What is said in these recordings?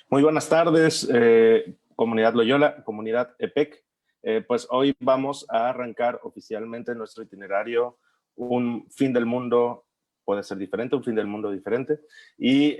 Muy buenas tardes, comunidad Loyola, comunidad EPEC. Pues hoy vamos a arrancar oficialmente nuestro itinerario, un fin del mundo puede ser diferente, un fin del mundo diferente. Y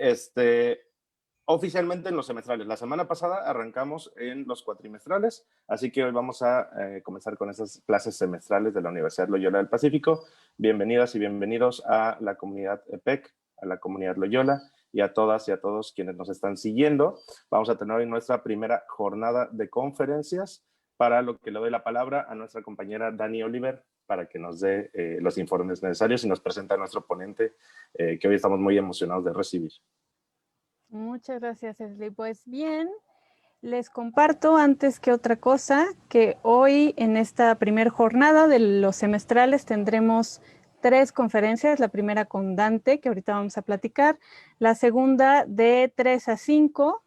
oficialmente en los semestrales. La semana pasada arrancamos en los cuatrimestrales, así que hoy vamos a comenzar con esas clases semestrales de la Universidad Loyola del Pacífico. Bienvenidas y bienvenidos a la comunidad EPEC, a la comunidad Loyola y a todas y a todos quienes nos están siguiendo. Vamos a tener hoy nuestra primera jornada de conferencias, para lo que le doy la palabra a nuestra compañera Dani Oliver para que nos dé los informes necesarios y nos presente a nuestro ponente que hoy estamos muy emocionados de recibir. Muchas gracias, Esli. Pues bien, les comparto antes que otra cosa que hoy en esta primera jornada de los semestrales tendremos 3 conferencias, la primera con Dante, que ahorita vamos a platicar, la segunda de 3 a 5,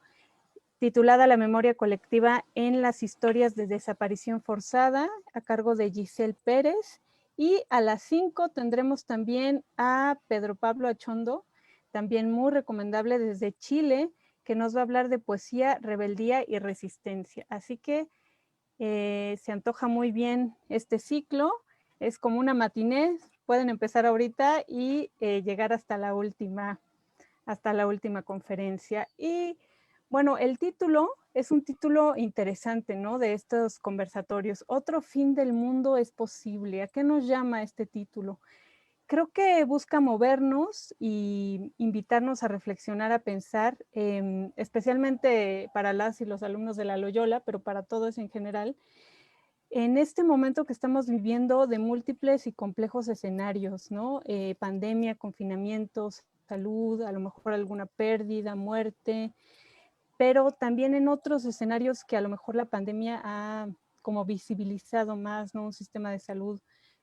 titulada La memoria colectiva en las historias de desaparición forzada, a cargo de Giselle Pérez, y a las 5 tendremos también a Pedro Pablo Achondo, también muy recomendable desde Chile, que nos va a hablar de poesía, rebeldía y resistencia. Así que se antoja muy bien este ciclo, es como una matiné, pueden empezar ahorita y llegar hasta la última conferencia. Y bueno, el título es un título interesante, ¿no? De estos conversatorios. Otro fin del mundo es posible. ¿A qué nos llama este título? Creo que busca movernos y invitarnos a reflexionar, a pensar, especialmente para las y los alumnos de la Loyola, pero para todos en general, en este momento que estamos viviendo de múltiples y complejos escenarios, ¿no? Pandemia, confinamientos, salud, a lo mejor alguna pérdida, muerte, pero también en otros escenarios que a lo mejor la pandemia ha como visibilizado más, ¿no? Un sistema de salud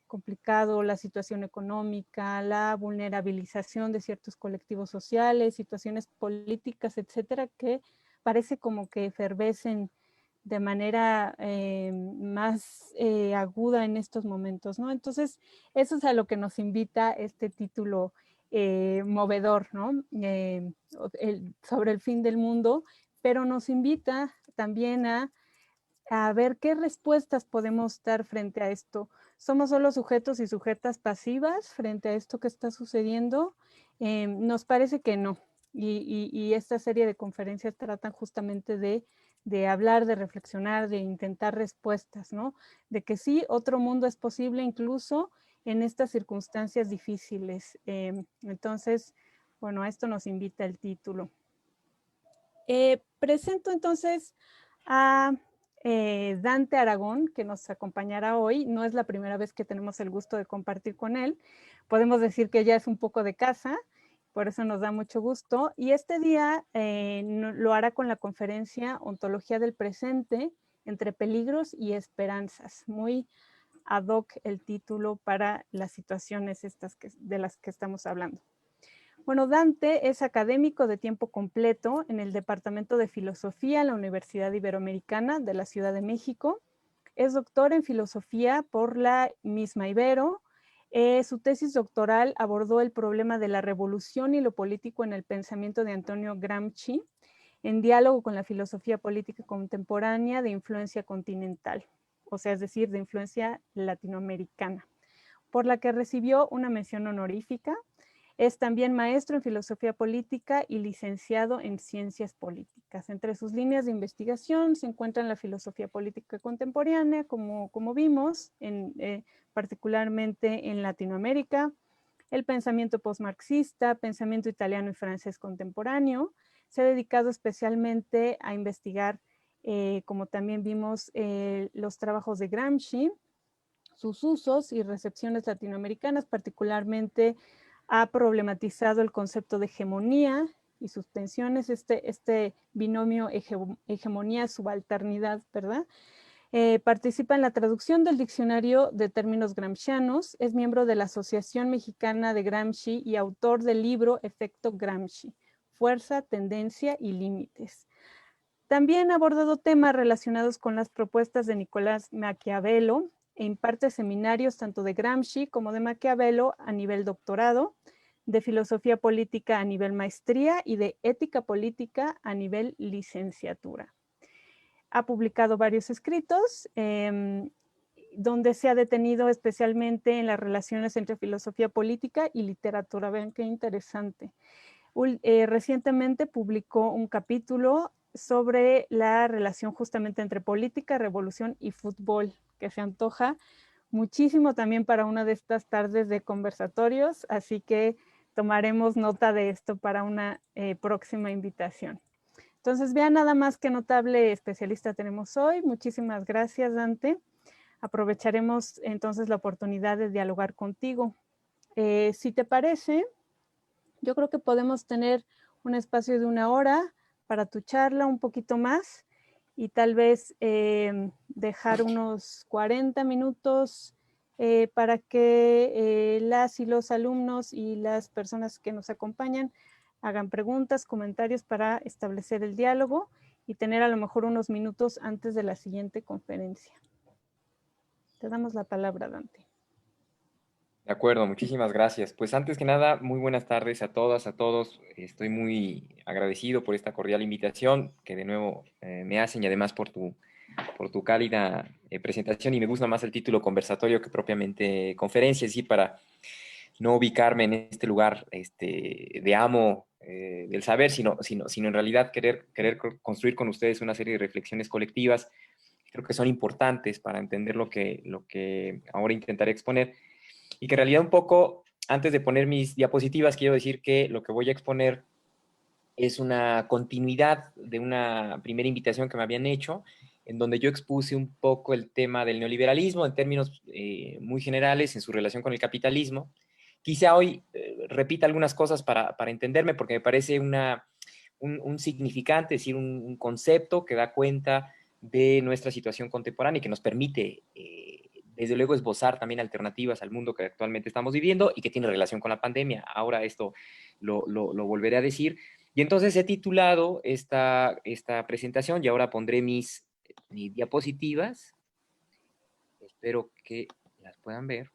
complicado, la situación económica, la vulnerabilización de ciertos colectivos sociales, situaciones políticas, etcétera, que parece como que efervescen de manera más aguda en estos momentos, ¿no? Entonces, eso es a lo que nos invita este título movedor, ¿no? Sobre el fin del mundo, pero nos invita también a ver qué respuestas podemos dar frente a esto. ¿Somos solo sujetos y sujetas pasivas frente a esto que está sucediendo? Nos parece que no. Y esta serie de conferencias tratan justamente de hablar, de reflexionar, de intentar respuestas, ¿no? De que sí, otro mundo es posible incluso en estas circunstancias difíciles. Entonces, bueno, a esto nos invita el título. Presento entonces a Dante Aragón, que nos acompañará hoy. No es la primera vez que tenemos el gusto de compartir con él. Podemos decir que ya es un poco de casa, por eso nos da mucho gusto. Y este día lo hará con la conferencia Ontología del Presente, entre peligros y esperanzas. Muy ad hoc el título para las situaciones estas de las que estamos hablando. Bueno, Dante es académico de tiempo completo en el Departamento de Filosofía en la Universidad Iberoamericana de la Ciudad de México. Es doctor en filosofía por la misma Ibero. Su tesis doctoral abordó el problema de la revolución y lo político en el pensamiento de Antonio Gramsci, en diálogo con la filosofía política contemporánea de influencia continental, o sea, es decir, de influencia latinoamericana, por la que recibió una mención honorífica. Es también maestro en filosofía política y licenciado en ciencias políticas. Entre sus líneas de investigación se encuentran la filosofía política contemporánea, como vimos, particularmente en Latinoamérica, el pensamiento postmarxista, pensamiento italiano y francés contemporáneo. Se ha dedicado especialmente a investigar, como también vimos, los trabajos de Gramsci, sus usos y recepciones latinoamericanas, particularmente ha problematizado el concepto de hegemonía y sus tensiones, este binomio hegemonía-subalternidad, ¿verdad? Participa en la traducción del diccionario de términos gramscianos, es miembro de la Asociación Mexicana de Gramsci y autor del libro Efecto Gramsci, Fuerza, Tendencia y Límites. También ha abordado temas relacionados con las propuestas de Nicolás Maquiavelo e imparte seminarios tanto de Gramsci como de Maquiavelo a nivel doctorado. de filosofía política a nivel maestría y de ética política a nivel licenciatura. Ha publicado varios escritos donde se ha detenido especialmente en las relaciones entre filosofía política y literatura. Vean qué interesante. Recientemente publicó un capítulo sobre la relación justamente entre política, revolución y fútbol, que se antoja muchísimo también para una de estas tardes de conversatorios, así que tomaremos nota de esto para una próxima invitación. Entonces, vean nada más qué notable especialista tenemos hoy. Muchísimas gracias, Dante. Aprovecharemos entonces la oportunidad de dialogar contigo. Si te parece, yo creo que podemos tener un espacio de 1 hora para tu charla, un poquito más, y tal vez dejar unos 40 minutos para que las y los alumnos y las personas que nos acompañan hagan preguntas, comentarios para establecer el diálogo y tener a lo mejor unos minutos antes de la siguiente conferencia. Te damos la palabra, Dante. De acuerdo, muchísimas gracias. Pues antes que nada, muy buenas tardes a todas, a todos. Estoy muy agradecido por esta cordial invitación que de nuevo me hacen y además por tu cálida presentación, y me gusta más el título conversatorio que propiamente conferencia, sí, para no ubicarme en este lugar de amo del saber, sino en realidad querer construir con ustedes una serie de reflexiones colectivas que creo que son importantes para entender lo que ahora intentaré exponer. Y que en realidad un poco, antes de poner mis diapositivas, quiero decir que lo que voy a exponer es una continuidad de una primera invitación que me habían hecho, en donde yo expuse un poco el tema del neoliberalismo en términos muy generales en su relación con el capitalismo. Quizá hoy repita algunas cosas para entenderme, porque me parece un significante, es decir, un concepto que da cuenta de nuestra situación contemporánea y que nos permite desde luego esbozar también alternativas al mundo que actualmente estamos viviendo y que tiene relación con la pandemia. Ahora esto lo volveré a decir. Y entonces he titulado esta presentación, y ahora pondré mis diapositivas. Espero que las puedan ver.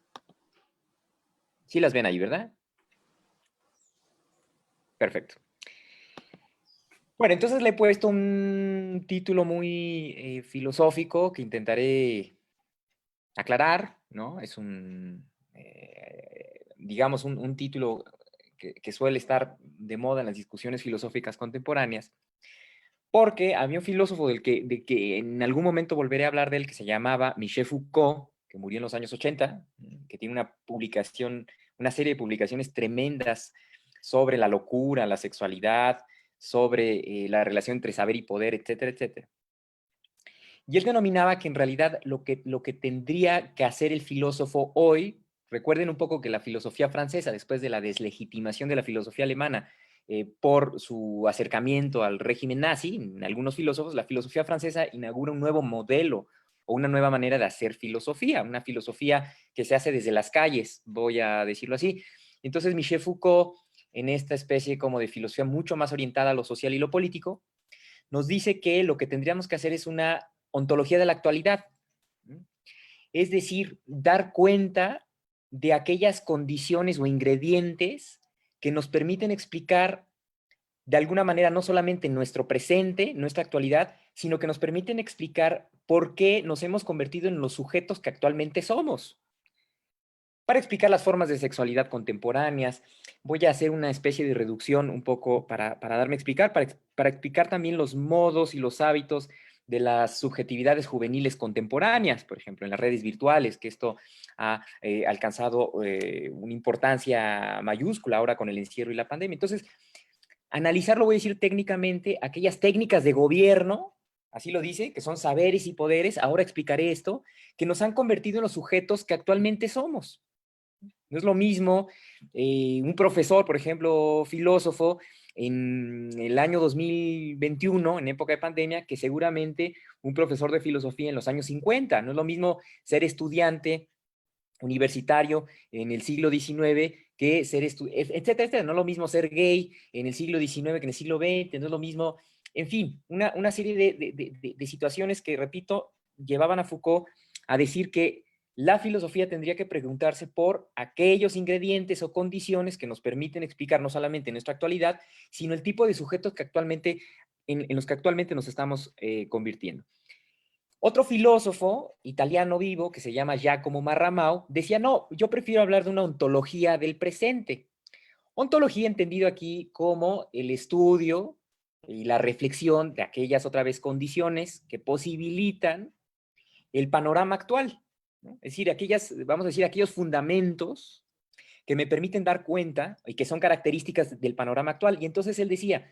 Sí las ven ahí, ¿verdad? Perfecto. Bueno, entonces le he puesto un título muy filosófico que intentaré aclarar, ¿no? Es digamos, un título que suele estar de moda en las discusiones filosóficas contemporáneas, porque había un filósofo de que en algún momento volveré a hablar de él, que se llamaba Michel Foucault, que murió en los años 80, que tiene una serie de publicaciones tremendas sobre la locura, la sexualidad, sobre la relación entre saber y poder, etcétera, etcétera. Y él denominaba que en realidad lo que tendría que hacer el filósofo hoy, recuerden un poco que la filosofía francesa, después de la deslegitimación de la filosofía alemana por su acercamiento al régimen nazi, en algunos filósofos, la filosofía francesa inaugura un nuevo modelo o una nueva manera de hacer filosofía, una filosofía que se hace desde las calles, voy a decirlo así. Entonces Michel Foucault, en esta especie como de filosofía mucho más orientada a lo social y lo político, nos dice que lo que tendríamos que hacer es una ontología de la actualidad. Es decir, dar cuenta de aquellas condiciones o ingredientes que nos permiten explicar de alguna manera no solamente nuestro presente, nuestra actualidad, sino que nos permiten explicar por qué nos hemos convertido en los sujetos que actualmente somos. Para explicar las formas de sexualidad contemporáneas, voy a hacer una especie de reducción un poco para darme a explicar, para explicar también los modos y los hábitos de las subjetividades juveniles contemporáneas, por ejemplo, en las redes virtuales, que esto ha alcanzado una importancia mayúscula ahora con el encierro y la pandemia. Entonces, analizarlo, voy a decir técnicamente, aquellas técnicas de gobierno, así lo dice, que son saberes y poderes, ahora explicaré esto, que nos han convertido en los sujetos que actualmente somos. No es lo mismo un profesor, por ejemplo, filósofo, en el año 2021, en época de pandemia, que seguramente un profesor de filosofía en los años 50. No es lo mismo ser estudiante universitario en el siglo XIX que ser estudiante, etcétera, etcétera. No es lo mismo ser gay en el siglo XIX que en el siglo XX, no es lo mismo, en fin, una serie de situaciones que, repito, llevaban a Foucault a decir que la filosofía tendría que preguntarse por aquellos ingredientes o condiciones que nos permiten explicar no solamente nuestra actualidad, sino el tipo de sujetos que en los que actualmente nos estamos convirtiendo. Otro filósofo italiano vivo, que se llama Giacomo Marramao, decía, no, yo prefiero hablar de una ontología del presente. Ontología entendido aquí como el estudio y la reflexión de aquellas otra vez condiciones que posibilitan el panorama actual, ¿no? Es decir, vamos a decir, aquellos fundamentos que me permiten dar cuenta y que son características del panorama actual. Y entonces él decía,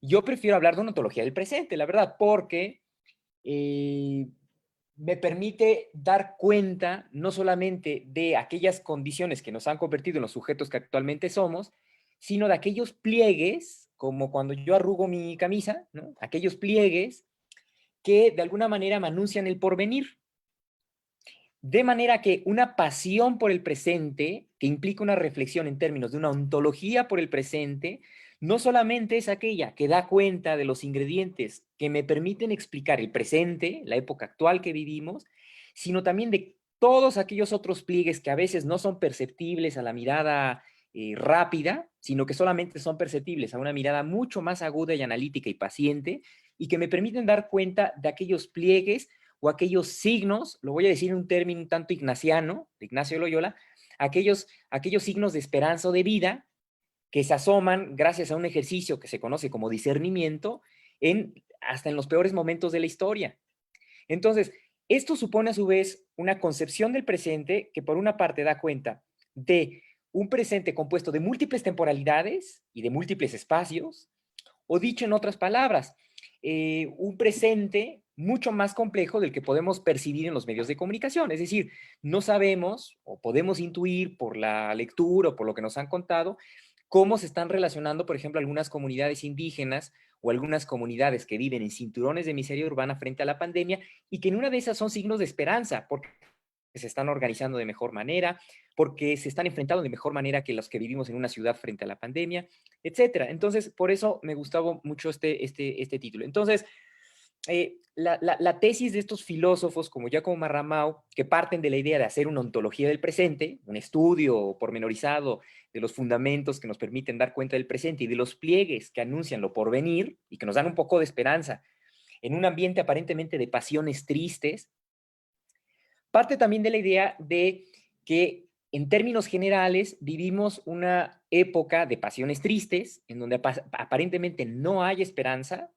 yo prefiero hablar de una ontología del presente, la verdad, porque me permite dar cuenta no solamente de aquellas condiciones que nos han convertido en los sujetos que actualmente somos, sino de aquellos pliegues, como cuando yo arrugo mi camisa, ¿no? Aquellos pliegues que de alguna manera me anuncian el porvenir. De manera que una pasión por el presente, que implica una reflexión en términos de una ontología por el presente, no solamente es aquella que da cuenta de los ingredientes que me permiten explicar el presente, la época actual que vivimos, sino también de todos aquellos otros pliegues que a veces no son perceptibles a la mirada rápida, sino que solamente son perceptibles a una mirada mucho más aguda y analítica y paciente, y que me permiten dar cuenta de aquellos pliegues o aquellos signos, lo voy a decir en un término un tanto ignaciano, de Ignacio de Loyola, aquellos signos de esperanza o de vida que se asoman gracias a un ejercicio que se conoce como discernimiento hasta en los peores momentos de la historia. Entonces, esto supone a su vez una concepción del presente que por una parte da cuenta de un presente compuesto de múltiples temporalidades y de múltiples espacios, o dicho en otras palabras, un presente mucho más complejo del que podemos percibir en los medios de comunicación. Es decir, no sabemos o podemos intuir por la lectura o por lo que nos han contado cómo se están relacionando, por ejemplo, algunas comunidades indígenas o algunas comunidades que viven en cinturones de miseria urbana frente a la pandemia y que en una de esas son signos de esperanza, porque se están organizando de mejor manera, porque se están enfrentando de mejor manera que los que vivimos en una ciudad frente a la pandemia, etcétera. Entonces, por eso me gustaba mucho este título. Entonces, la tesis de estos filósofos, como Giacomo Marramao, que parten de la idea de hacer una ontología del presente, un estudio pormenorizado de los fundamentos que nos permiten dar cuenta del presente y de los pliegues que anuncian lo porvenir y que nos dan un poco de esperanza en un ambiente aparentemente de pasiones tristes, parte también de la idea de que en términos generales vivimos una época de pasiones tristes, en donde aparentemente no hay esperanza,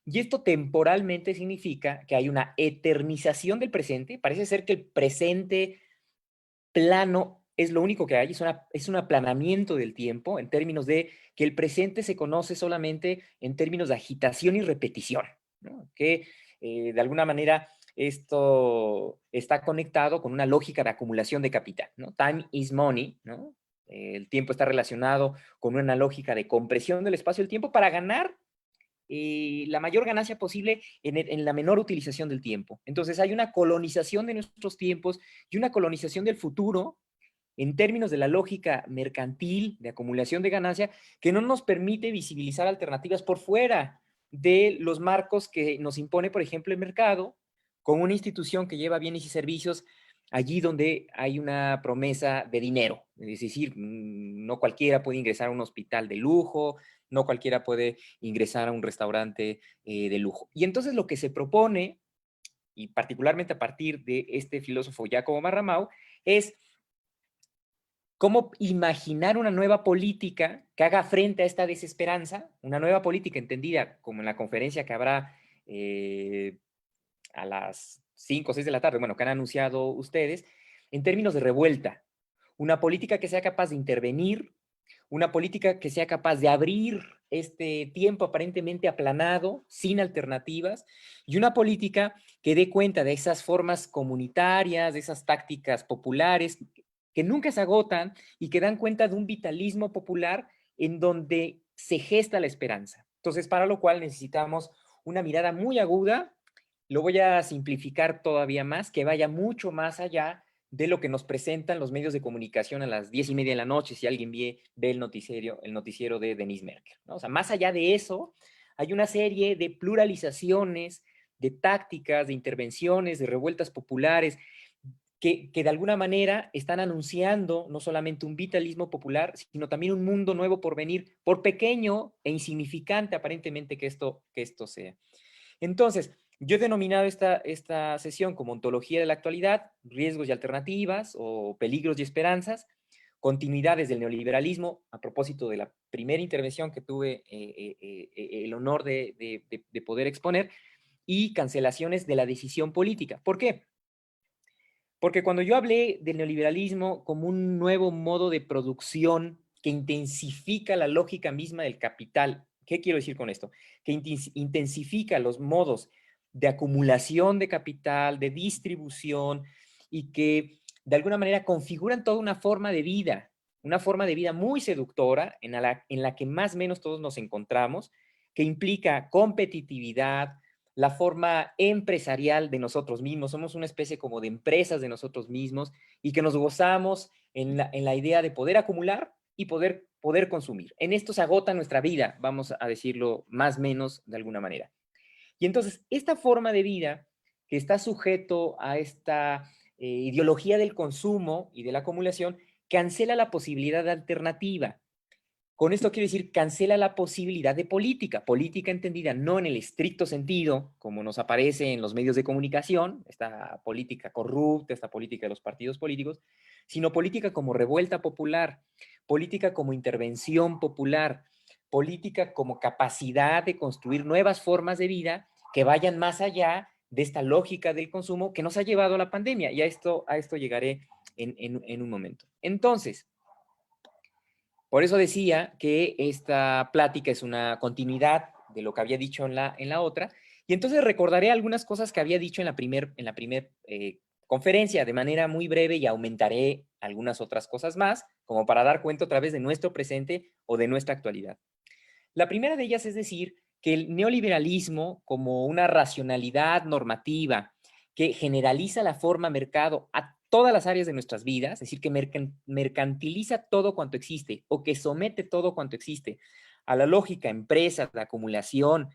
y esto temporalmente significa que hay una eternización del presente. Parece ser que el presente plano es lo único que hay, es un aplanamiento del tiempo en términos de que el presente se conoce solamente en términos de agitación y repetición, ¿no? Que de alguna manera esto está conectado con una lógica de acumulación de capital, ¿no? Time is money, ¿no? El tiempo está relacionado con una lógica de compresión del espacio y el tiempo para ganar la mayor ganancia posible en la menor utilización del tiempo. Entonces hay una colonización de nuestros tiempos y una colonización del futuro en términos de la lógica mercantil de acumulación de ganancia que no nos permite visibilizar alternativas por fuera de los marcos que nos impone, por ejemplo, el mercado, con una institución que lleva bienes y servicios allí donde hay una promesa de dinero. Es decir, no cualquiera puede ingresar a un hospital de lujo, no cualquiera puede ingresar a un restaurante de lujo. Y entonces lo que se propone, y particularmente a partir de este filósofo Giacomo Marramao, es cómo imaginar una nueva política que haga frente a esta desesperanza, una nueva política entendida como en la conferencia que habrá a las 5 o 6 de la tarde, bueno, que han anunciado ustedes, en términos de revuelta. Una política que sea capaz de intervenir, una política que sea capaz de abrir este tiempo aparentemente aplanado, sin alternativas, y una política que dé cuenta de esas formas comunitarias, de esas tácticas populares que nunca se agotan y que dan cuenta de un vitalismo popular en donde se gesta la esperanza. Entonces, para lo cual necesitamos una mirada muy aguda, lo voy a simplificar todavía más, que vaya mucho más allá de lo que nos presentan los medios de comunicación a las 10:30 de la noche, si alguien ve el noticiero de Denise Merker, ¿no? O sea, más allá de eso, hay una serie de pluralizaciones, de tácticas, de intervenciones, de revueltas populares, que de alguna manera están anunciando no solamente un vitalismo popular, sino también un mundo nuevo por venir, por pequeño e insignificante aparentemente que esto sea. Entonces, yo he denominado esta sesión como ontología de la actualidad, riesgos y alternativas, o peligros y esperanzas, continuidades del neoliberalismo, a propósito de la primera intervención que tuve el honor de poder exponer, y cancelaciones de la decisión política. ¿Por qué? Porque cuando yo hablé del neoliberalismo como un nuevo modo de producción que intensifica la lógica misma del capital, ¿qué quiero decir con esto? Que intensifica los modos de acumulación de capital, de distribución, y que de alguna manera configuran toda una forma de vida muy seductora en la que más o menos todos nos encontramos, que implica competitividad, la forma empresarial de nosotros mismos. Somos una especie como de empresas de nosotros mismos, y que nos gozamos en la idea de poder acumular y poder consumir. En esto se agota nuestra vida, vamos a decirlo más o menos de alguna manera. Y entonces, esta forma de vida que está sujeto a esta ideología del consumo y de la acumulación, cancela la posibilidad de alternativa. Con esto quiero decir, cancela la posibilidad de política entendida no en el estricto sentido, como nos aparece en los medios de comunicación, esta política corrupta, esta política de los partidos políticos, sino política como revuelta popular, política como intervención popular, política como capacidad de construir nuevas formas de vida que vayan más allá de esta lógica del consumo que nos ha llevado a la pandemia. Y a esto llegaré en un momento. Entonces, por eso decía que esta plática es una continuidad de lo que había dicho en la otra, y entonces recordaré algunas cosas que había dicho en la primer conferencia de manera muy breve, y aumentaré algunas otras cosas más, como para dar cuenta otra vez de nuestro presente o de nuestra actualidad. La primera de ellas es decir que el neoliberalismo, como una racionalidad normativa que generaliza la forma mercado a todas las áreas de nuestras vidas, es decir, que mercantiliza todo cuanto existe, o que somete todo cuanto existe a la lógica empresa de acumulación.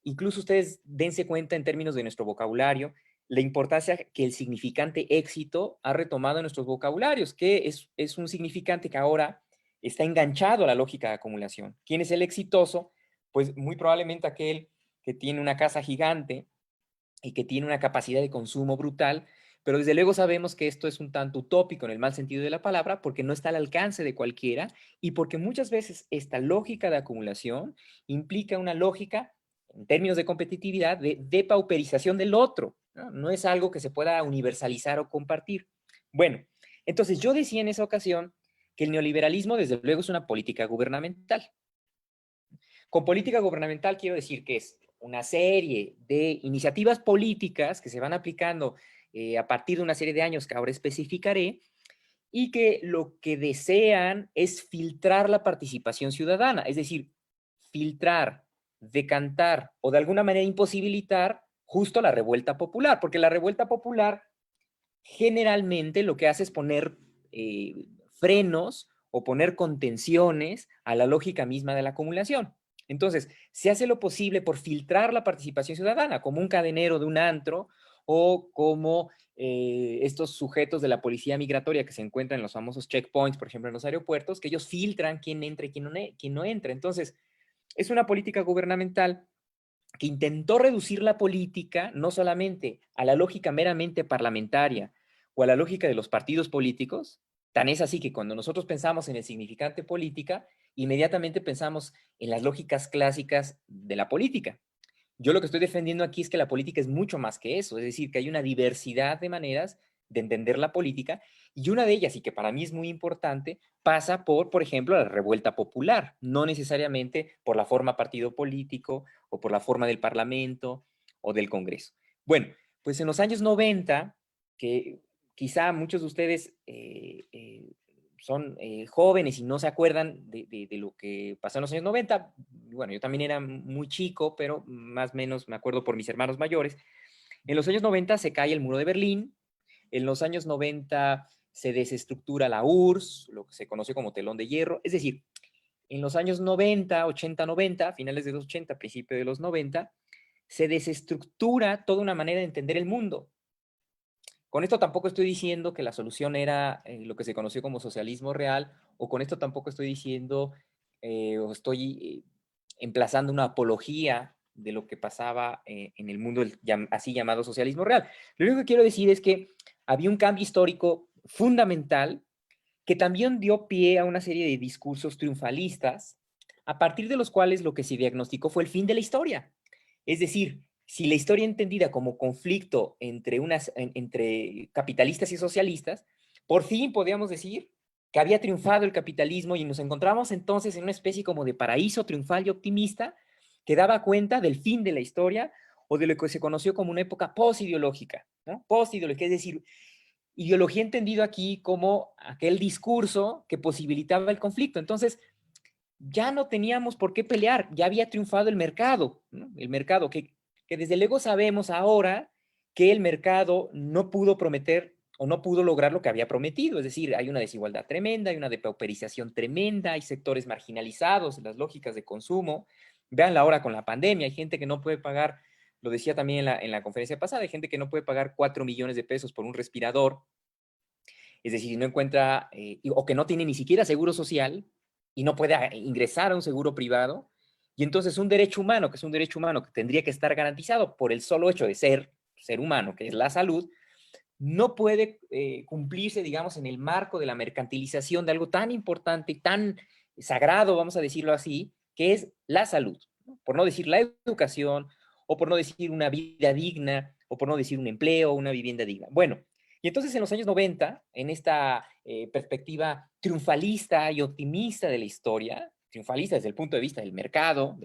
Incluso ustedes dense cuenta en términos de nuestro vocabulario, la importancia que el significante éxito ha retomado en nuestros vocabularios, que es un significante que ahora está enganchado a la lógica de acumulación. ¿Quién es el exitoso? Pues muy probablemente aquel que tiene una casa gigante y que tiene una capacidad de consumo brutal, pero desde luego sabemos que esto es un tanto utópico en el mal sentido de la palabra, porque no está al alcance de cualquiera, y porque muchas veces esta lógica de acumulación implica una lógica, en términos de competitividad, de depauperización del otro, ¿no? No es algo que se pueda universalizar o compartir. Bueno, entonces yo decía en esa ocasión que el neoliberalismo desde luego es una política gubernamental. Con política gubernamental quiero decir que es una serie de iniciativas políticas que se van aplicando a partir de una serie de años que ahora especificaré, y que lo que desean es filtrar la participación ciudadana, es decir, filtrar, decantar o de alguna manera imposibilitar justo la revuelta popular, porque la revuelta popular generalmente lo que hace es poner frenos o poner contenciones a la lógica misma de la acumulación. Entonces, se hace lo posible por filtrar la participación ciudadana, como un cadenero de un antro, o como estos sujetos de la policía migratoria que se encuentran en los famosos checkpoints, por ejemplo, en los aeropuertos, que ellos filtran quién entra y quién no entra. Entonces, es una política gubernamental que intentó reducir la política no solamente a la lógica meramente parlamentaria o a la lógica de los partidos políticos. Tan es así que cuando nosotros pensamos en el significante política, inmediatamente pensamos en las lógicas clásicas de la política. Yo lo que estoy defendiendo aquí es que la política es mucho más que eso, es decir, que hay una diversidad de maneras de entender la política, y una de ellas, y que para mí es muy importante, pasa por ejemplo, la revuelta popular, no necesariamente por la forma partido político o por la forma del Parlamento o del Congreso. Bueno, pues en los años 90, que quizá muchos de ustedes son jóvenes y no se acuerdan de lo que pasó en los años 90. Bueno, yo también era muy chico, pero más o menos me acuerdo por mis hermanos mayores. En los años 90 se cae el muro de Berlín, en los años 90 se desestructura la URSS, lo que se conoce como telón de hierro, es decir, en los años 90, 80, 90, finales de los 80, principios de los 90, se desestructura toda una manera de entender el mundo. Con esto tampoco estoy diciendo que la solución era lo que se conoció como socialismo real, o con esto tampoco estoy diciendo o estoy emplazando una apología de lo que pasaba en el mundo del así llamado socialismo real. Lo único que quiero decir es que había un cambio histórico fundamental que también dio pie a una serie de discursos triunfalistas, a partir de los cuales lo que se diagnosticó fue el fin de la historia. Es decir, si la historia entendida como conflicto entre capitalistas y socialistas, por fin podíamos decir que había triunfado el capitalismo y nos encontramos entonces en una especie como de paraíso triunfal y optimista que daba cuenta del fin de la historia o de lo que se conoció como una época postideológica, ¿no? Postideológica, es decir, ideología entendido aquí como aquel discurso que posibilitaba el conflicto. Entonces, ya no teníamos por qué pelear, ya había triunfado el mercado, ¿no? El mercado que desde luego sabemos ahora que el mercado no pudo prometer o no pudo lograr lo que había prometido, es decir, hay una desigualdad tremenda, hay una depauperización tremenda, hay sectores marginalizados, las lógicas de consumo, veanla ahora con la pandemia, hay gente que no puede pagar, lo decía también en la conferencia pasada, hay gente que no puede pagar 4 millones de pesos por un respirador, es decir, no encuentra, o que no tiene ni siquiera seguro social y no puede ingresar a un seguro privado, y entonces un derecho humano, que es un derecho humano que tendría que estar garantizado por el solo hecho de ser humano, que es la salud, no puede cumplirse, digamos, en el marco de la mercantilización de algo tan importante y tan sagrado, vamos a decirlo así, que es la salud, ¿no? Por no decir la educación, o por no decir una vida digna, o por no decir un empleo, una vivienda digna. Bueno, y entonces en los años 90, en esta perspectiva triunfalista y optimista de la historia, triunfalista desde el punto de vista del mercado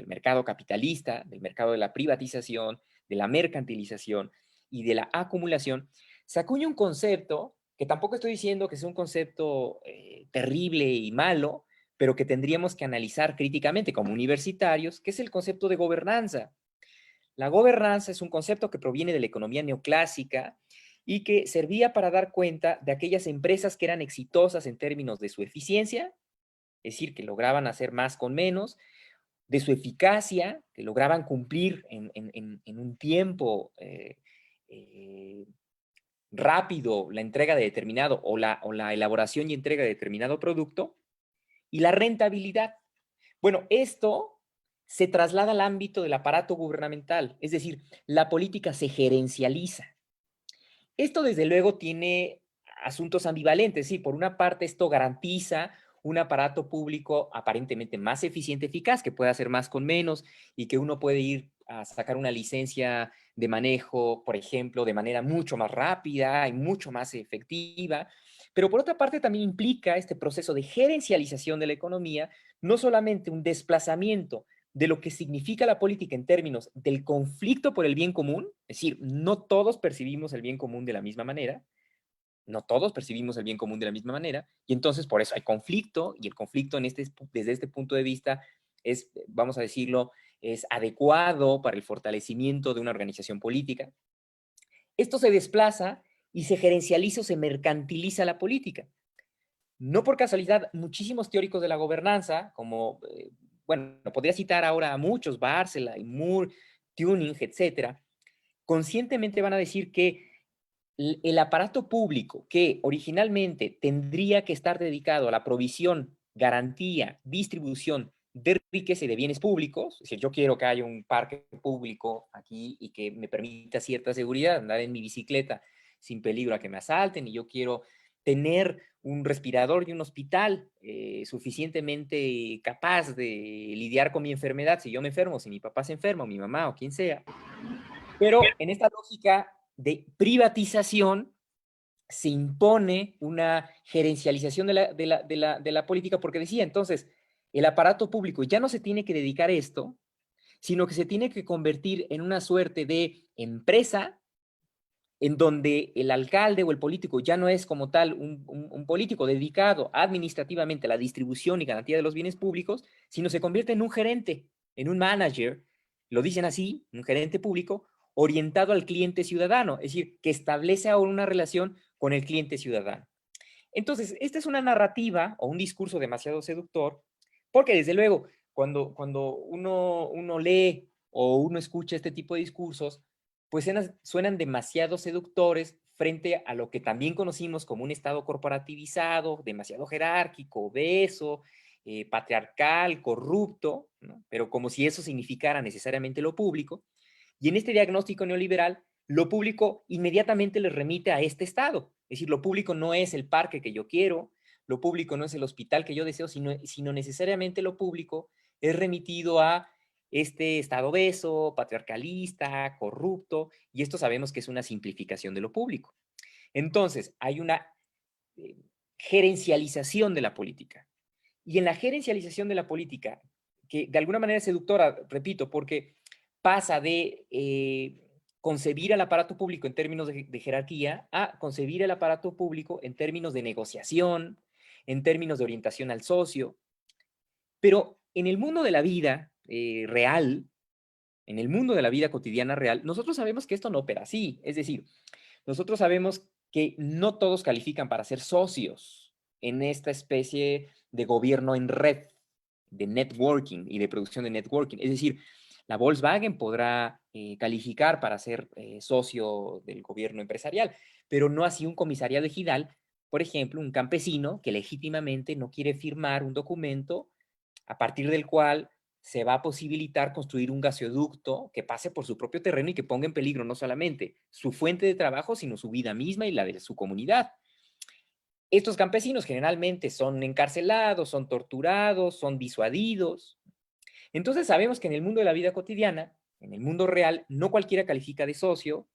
capitalista, del mercado de la privatización, de la mercantilización y de la acumulación, se acuña un concepto que tampoco estoy diciendo que sea un concepto terrible y malo, pero que tendríamos que analizar críticamente como universitarios, que es el concepto de gobernanza. La gobernanza es un concepto que proviene de la economía neoclásica y que servía para dar cuenta de aquellas empresas que eran exitosas en términos de su eficiencia, es decir, que lograban hacer más con menos, de su eficacia, que lograban cumplir en un tiempo rápido la entrega de determinado o la elaboración y entrega de determinado producto, y la rentabilidad. Bueno, esto se traslada al ámbito del aparato gubernamental, es decir, la política se gerencializa. Esto desde luego tiene asuntos ambivalentes, sí, por una parte esto garantiza un aparato público aparentemente más eficiente, eficaz, que puede hacer más con menos y que uno puede ir a sacar una licencia de manejo, por ejemplo, de manera mucho más rápida y mucho más efectiva. Pero por otra parte también implica este proceso de gerencialización de la economía, no solamente un desplazamiento de lo que significa la política en términos del conflicto por el bien común, es decir, no todos percibimos el bien común de la misma manera, no todos percibimos el bien común de la misma manera, y entonces por eso hay conflicto, y el conflicto desde este punto de vista es, vamos a decirlo, es adecuado para el fortalecimiento de una organización política. Esto se desplaza y se gerencializa o se mercantiliza la política. No por casualidad, muchísimos teóricos de la gobernanza, como, bueno, podría citar ahora a muchos, Bárcela, Moore, Tuning, etcétera, conscientemente van a decir que el aparato público que originalmente tendría que estar dedicado a la provisión, garantía, distribución de riqueza y de bienes públicos, es decir, yo quiero que haya un parque público aquí y que me permita cierta seguridad, andar en mi bicicleta sin peligro a que me asalten, y yo quiero tener un respirador y un hospital suficientemente capaz de lidiar con mi enfermedad, si yo me enfermo, si mi papá se enferma, o mi mamá, o quien sea. Pero en esta lógica de privatización se impone una gerencialización de la política, porque decía entonces, el aparato público ya no se tiene que dedicar a esto, sino que se tiene que convertir en una suerte de empresa en donde el alcalde o el político ya no es como tal un político dedicado administrativamente a la distribución y garantía de los bienes públicos, sino se convierte en un gerente, en un manager, lo dicen así, un gerente público, orientado al cliente ciudadano, es decir, que establece ahora una relación con el cliente ciudadano. Entonces, esta es una narrativa o un discurso demasiado seductor, porque desde luego, cuando uno lee o uno escucha este tipo de discursos, pues suenan demasiado seductores frente a lo que también conocimos como un Estado corporativizado, demasiado jerárquico, obeso, patriarcal, corrupto, ¿no? Pero como si eso significara necesariamente lo público. Y en este diagnóstico neoliberal, lo público inmediatamente les remite a este Estado. Es decir, lo público no es el parque que yo quiero, lo público no es el hospital que yo deseo, sino necesariamente lo público es remitido a este Estado obeso, patriarcalista, corrupto, y esto sabemos que es una simplificación de lo público. Entonces, hay una eh, gerencialización de la política. Y en la gerencialización de la política, que de alguna manera es seductora, repito, porque pasa de concebir al aparato público en términos de jerarquía a concebir el aparato público en términos de negociación, en términos de orientación al socio. Pero en el mundo de la vida real, en el mundo de la vida cotidiana real, nosotros sabemos que esto no opera así. Es decir, nosotros sabemos que no todos califican para ser socios en esta especie de gobierno en red, de networking y de producción de networking. Es decir, la Volkswagen podrá calificar para ser socio del gobierno empresarial, pero no así un comisariado ejidal, por ejemplo, un campesino que legítimamente no quiere firmar un documento a partir del cual se va a posibilitar construir un gasoducto que pase por su propio terreno y que ponga en peligro no solamente su fuente de trabajo, sino su vida misma y la de su comunidad. Estos campesinos generalmente son encarcelados, son torturados, son disuadidos. Entonces sabemos que en el mundo de la vida cotidiana, en el mundo real, no cualquiera califica de socio,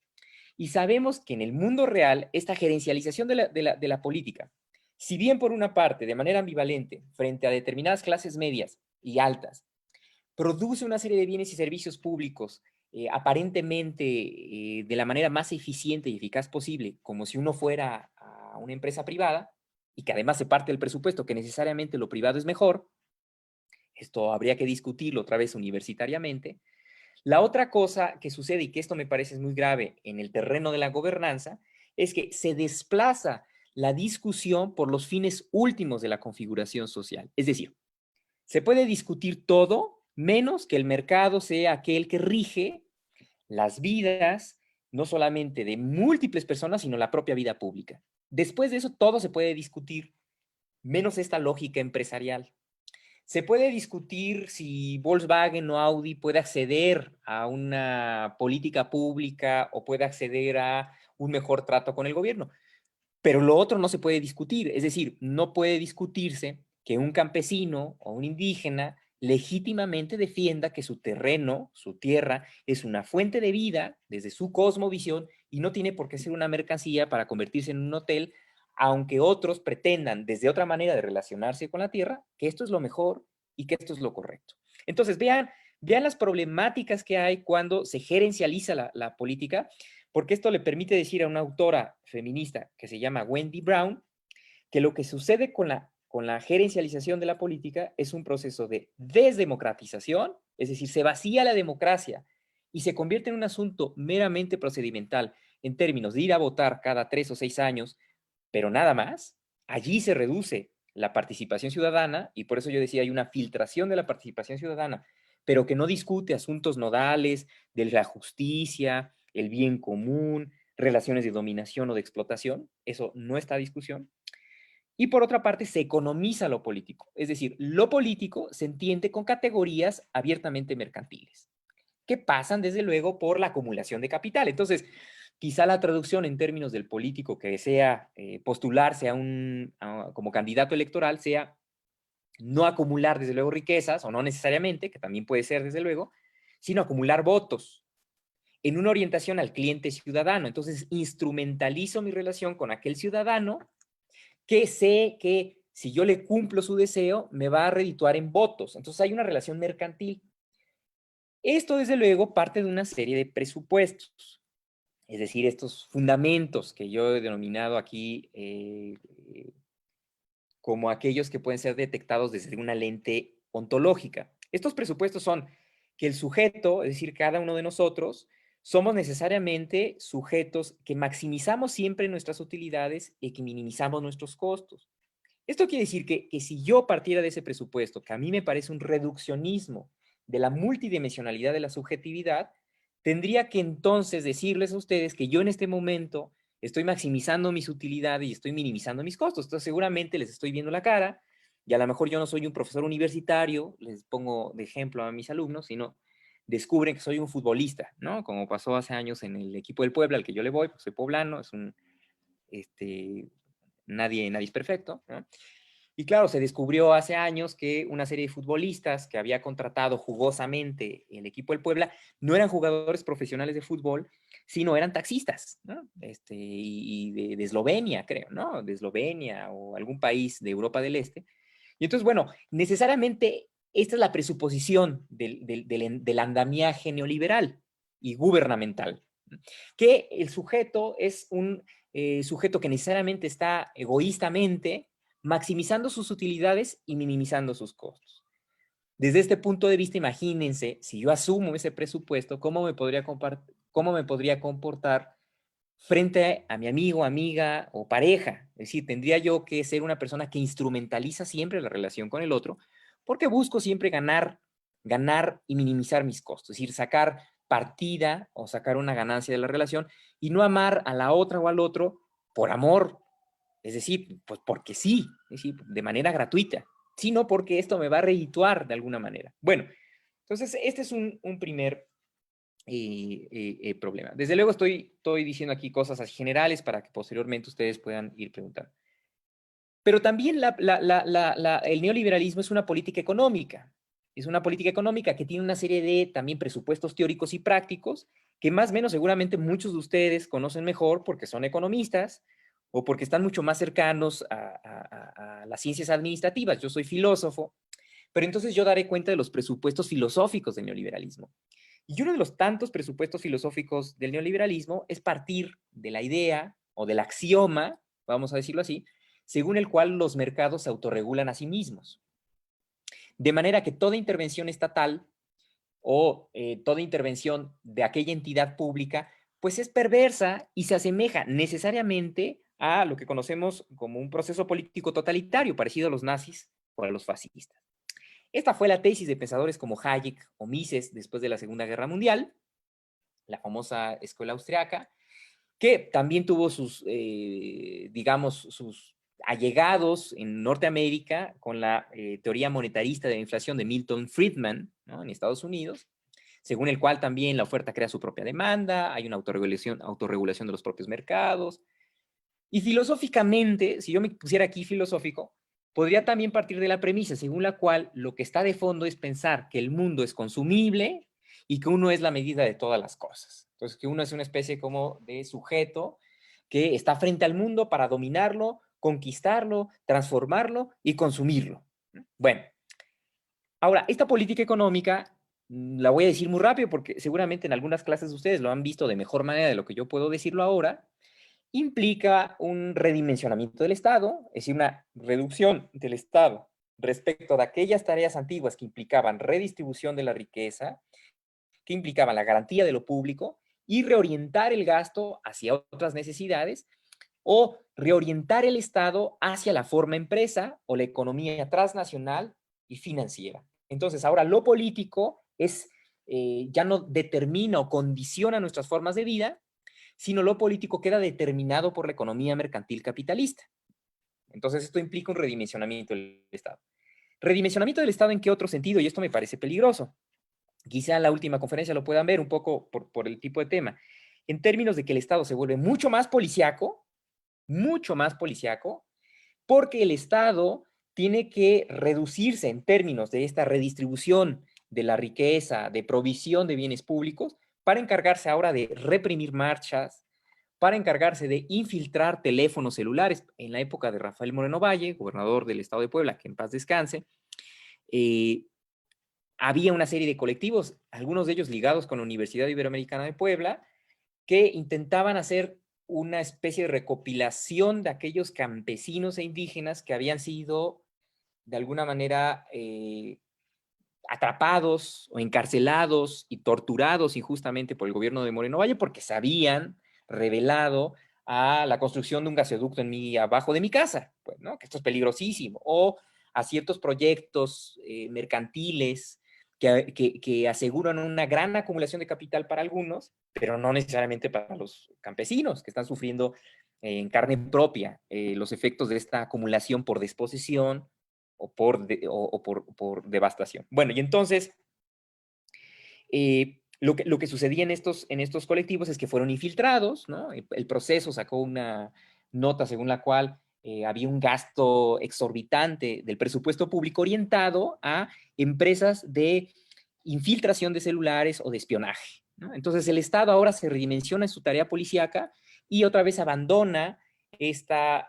y sabemos que en el mundo real esta gerencialización de la política, si bien por una parte, de manera ambivalente, frente a determinadas clases medias y altas, produce una serie de bienes y servicios públicos aparentemente de la manera más eficiente y eficaz posible, como si uno fuera a una empresa privada, y que además se parte del presupuesto que necesariamente lo privado es mejor, esto habría que discutirlo otra vez universitariamente. La otra cosa que sucede, y que esto me parece muy grave en el terreno de la gobernanza, es que se desplaza la discusión por los fines últimos de la configuración social. Es decir, se puede discutir todo menos que el mercado sea aquel que rige las vidas, no solamente de múltiples personas, sino la propia vida pública. Después de eso, todo se puede discutir, menos esta lógica empresarial. Se puede discutir si Volkswagen o Audi puede acceder a una política pública o puede acceder a un mejor trato con el gobierno, pero lo otro no se puede discutir. Es decir, no puede discutirse que un campesino o un indígena legítimamente defienda que su terreno, su tierra, es una fuente de vida desde su cosmovisión y no tiene por qué ser una mercancía para convertirse en un hotel, aunque otros pretendan desde otra manera de relacionarse con la tierra, que esto es lo mejor y que esto es lo correcto. Entonces, vean las problemáticas que hay cuando se gerencializa la política, porque esto le permite decir a una autora feminista que se llama Wendy Brown, que lo que sucede con la gerencialización de la política es un proceso de desdemocratización, es decir, se vacía la democracia y se convierte en un asunto meramente procedimental en términos de ir a votar cada 3 o 6 años, pero nada más. Allí se reduce la participación ciudadana y por eso yo decía, hay una filtración de la participación ciudadana, pero que no discute asuntos nodales de la justicia, el bien común, relaciones de dominación o de explotación. Eso no está a discusión. Y por otra parte, se economiza lo político. Es decir, lo político se entiende con categorías abiertamente mercantiles, que pasan desde luego por la acumulación de capital. Entonces, quizá la traducción en términos del político que desea postularse como candidato electoral sea no acumular desde luego riquezas, o no necesariamente, que también puede ser desde luego, sino acumular votos en una orientación al cliente ciudadano. Entonces, instrumentalizo mi relación con aquel ciudadano que sé que si yo le cumplo su deseo, me va a redituar en votos. Entonces, hay una relación mercantil. Esto, desde luego, parte de una serie de presupuestos, es decir, estos fundamentos que yo he denominado aquí como aquellos que pueden ser detectados desde una lente ontológica. Estos presupuestos son que el sujeto, es decir, cada uno de nosotros, somos necesariamente sujetos que maximizamos siempre nuestras utilidades y que minimizamos nuestros costos. Esto quiere decir que si yo partiera de ese presupuesto, que a mí me parece un reduccionismo de la multidimensionalidad de la subjetividad, tendría que entonces decirles a ustedes que yo en este momento estoy maximizando mis utilidades y estoy minimizando mis costos. Entonces seguramente les estoy viendo la cara y a lo mejor yo no soy un profesor universitario, les pongo de ejemplo a mis alumnos, sino descubren que soy un futbolista, ¿no? Como pasó hace años en el equipo del Puebla al que yo le voy, pues soy poblano, es un, nadie es perfecto, ¿no? Y claro, se descubrió hace años que una serie de futbolistas que había contratado jugosamente el equipo del Puebla no eran jugadores profesionales de fútbol, sino eran taxistas, ¿no? Y de Eslovenia, creo, ¿no? De Eslovenia o algún país de Europa del Este. Y entonces, bueno, necesariamente esta es la presuposición del andamiaje neoliberal y gubernamental, que el sujeto es un sujeto que necesariamente está egoístamente maximizando sus utilidades y minimizando sus costos. Desde este punto de vista, imagínense, si yo asumo ese presupuesto, ¿cómo me podría comportar frente a mi amigo, amiga o pareja? Es decir, tendría yo que ser una persona que instrumentaliza siempre la relación con el otro, porque busco siempre ganar y minimizar mis costos, es decir, sacar partida o sacar una ganancia de la relación y no amar a la otra o al otro por amor, es decir, pues porque sí, es decir, de manera gratuita, sino porque esto me va a redituar de alguna manera. Bueno, entonces este es un primer problema. Desde luego estoy diciendo aquí cosas así generales para que posteriormente ustedes puedan ir preguntando. Pero también el neoliberalismo es una política económica. Es una política económica que tiene una serie de también presupuestos teóricos y prácticos que más o menos seguramente muchos de ustedes conocen mejor porque son economistas o porque están mucho más cercanos a las ciencias administrativas. Yo soy filósofo, pero entonces yo daré cuenta de los presupuestos filosóficos del neoliberalismo. Y uno de los tantos presupuestos filosóficos del neoliberalismo es partir de la idea o del axioma, vamos a decirlo así, según el cual los mercados se autorregulan a sí mismos. De manera que toda intervención estatal o toda intervención de aquella entidad pública, pues es perversa y se asemeja necesariamente a lo que conocemos como un proceso político totalitario, parecido a los nazis o a los fascistas. Esta fue la tesis de pensadores como Hayek o Mises después de la Segunda Guerra Mundial, la famosa escuela austriaca, que también tuvo sus, digamos, sus allegados en Norteamérica con la teoría monetarista de la inflación de Milton Friedman, ¿no? En Estados Unidos, según el cual también la oferta crea su propia demanda, hay una autorregulación de los propios mercados. Y filosóficamente, si yo me pusiera aquí filosófico, podría también partir de la premisa según la cual lo que está de fondo es pensar que el mundo es consumible y que uno es la medida de todas las cosas. Entonces, que uno es una especie como de sujeto que está frente al mundo para dominarlo, conquistarlo, transformarlo y consumirlo. Bueno, ahora, esta política económica la voy a decir muy rápido porque seguramente en algunas clases ustedes lo han visto de mejor manera de lo que yo puedo decirlo ahora. Implica un redimensionamiento del Estado, es decir, una reducción del Estado respecto de aquellas tareas antiguas que implicaban redistribución de la riqueza, que implicaban la garantía de lo público y reorientar el gasto hacia otras necesidades o reorientar el Estado hacia la forma empresa o la economía transnacional y financiera. Entonces, ahora lo político es, ya no determina o condiciona nuestras formas de vida, sino lo político queda determinado por la economía mercantil capitalista. Entonces, esto implica un redimensionamiento del Estado. ¿Redimensionamiento del Estado en qué otro sentido? Y esto me parece peligroso. Quizá en la última conferencia lo puedan ver un poco por el tipo de tema. En términos de que el Estado se vuelve mucho más policíaco, porque el Estado tiene que reducirse en términos de esta redistribución de la riqueza, de provisión de bienes públicos, para encargarse ahora de reprimir marchas, para encargarse de infiltrar teléfonos celulares. En la época de Rafael Moreno Valle, gobernador del estado de Puebla, que en paz descanse, había una serie de colectivos, algunos de ellos ligados con la Universidad Iberoamericana de Puebla, que intentaban hacer una especie de recopilación de aquellos campesinos e indígenas que habían sido, de alguna manera, atrapados o encarcelados y torturados injustamente por el gobierno de Moreno Valle porque se habían revelado a la construcción de un gasoducto abajo de mi casa, pues, ¿no? Que esto es peligrosísimo, o a ciertos proyectos mercantiles que aseguran una gran acumulación de capital para algunos, pero no necesariamente para los campesinos, que están sufriendo en carne propia los efectos de esta acumulación por desposesión o por devastación. Bueno, y entonces, lo que sucedía en estos colectivos es que fueron infiltrados, ¿no? El proceso sacó una nota según la cual había un gasto exorbitante del presupuesto público orientado a empresas de infiltración de celulares o de espionaje, ¿no? Entonces el Estado ahora se redimensiona en su tarea policíaca y otra vez abandona esta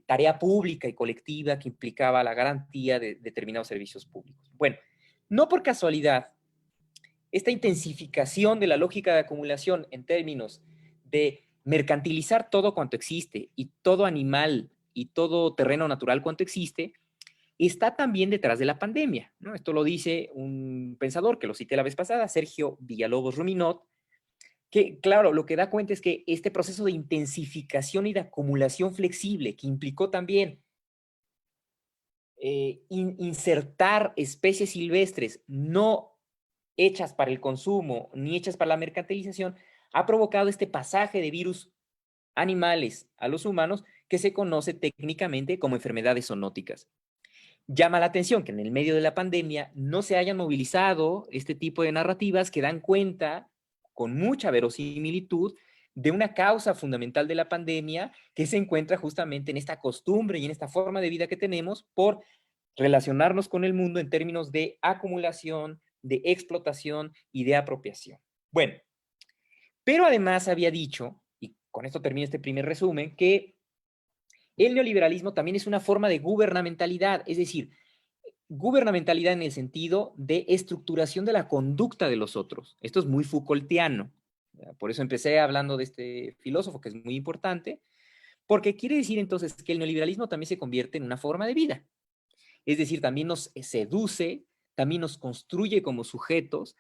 tarea pública y colectiva que implicaba la garantía de determinados servicios públicos. Bueno, no por casualidad, esta intensificación de la lógica de acumulación en términos de mercantilizar todo cuanto existe y todo animal y todo terreno natural cuanto existe, está también detrás de la pandemia, ¿no? Esto lo dice un pensador que lo cité la vez pasada, Sergio Villalobos Ruminot, que, claro, lo que da cuenta es que este proceso de intensificación y de acumulación flexible, que implicó también insertar especies silvestres no hechas para el consumo ni hechas para la mercantilización, ha provocado este pasaje de virus animales a los humanos que se conoce técnicamente como enfermedades zoonóticas. Llama la atención que en el medio de la pandemia no se hayan movilizado este tipo de narrativas que dan cuenta con mucha verosimilitud de una causa fundamental de la pandemia que se encuentra justamente en esta costumbre y en esta forma de vida que tenemos por relacionarnos con el mundo en términos de acumulación, de explotación y de apropiación. Bueno, pero además había dicho, y con esto termino este primer resumen, que el neoliberalismo también es una forma de gubernamentalidad, es decir, gubernamentalidad en el sentido de estructuración de la conducta de los otros. Esto es muy Foucaultiano. Por eso empecé hablando de este filósofo que es muy importante, porque quiere decir entonces que el neoliberalismo también se convierte en una forma de vida. Es decir, también nos seduce, también nos construye como sujetos.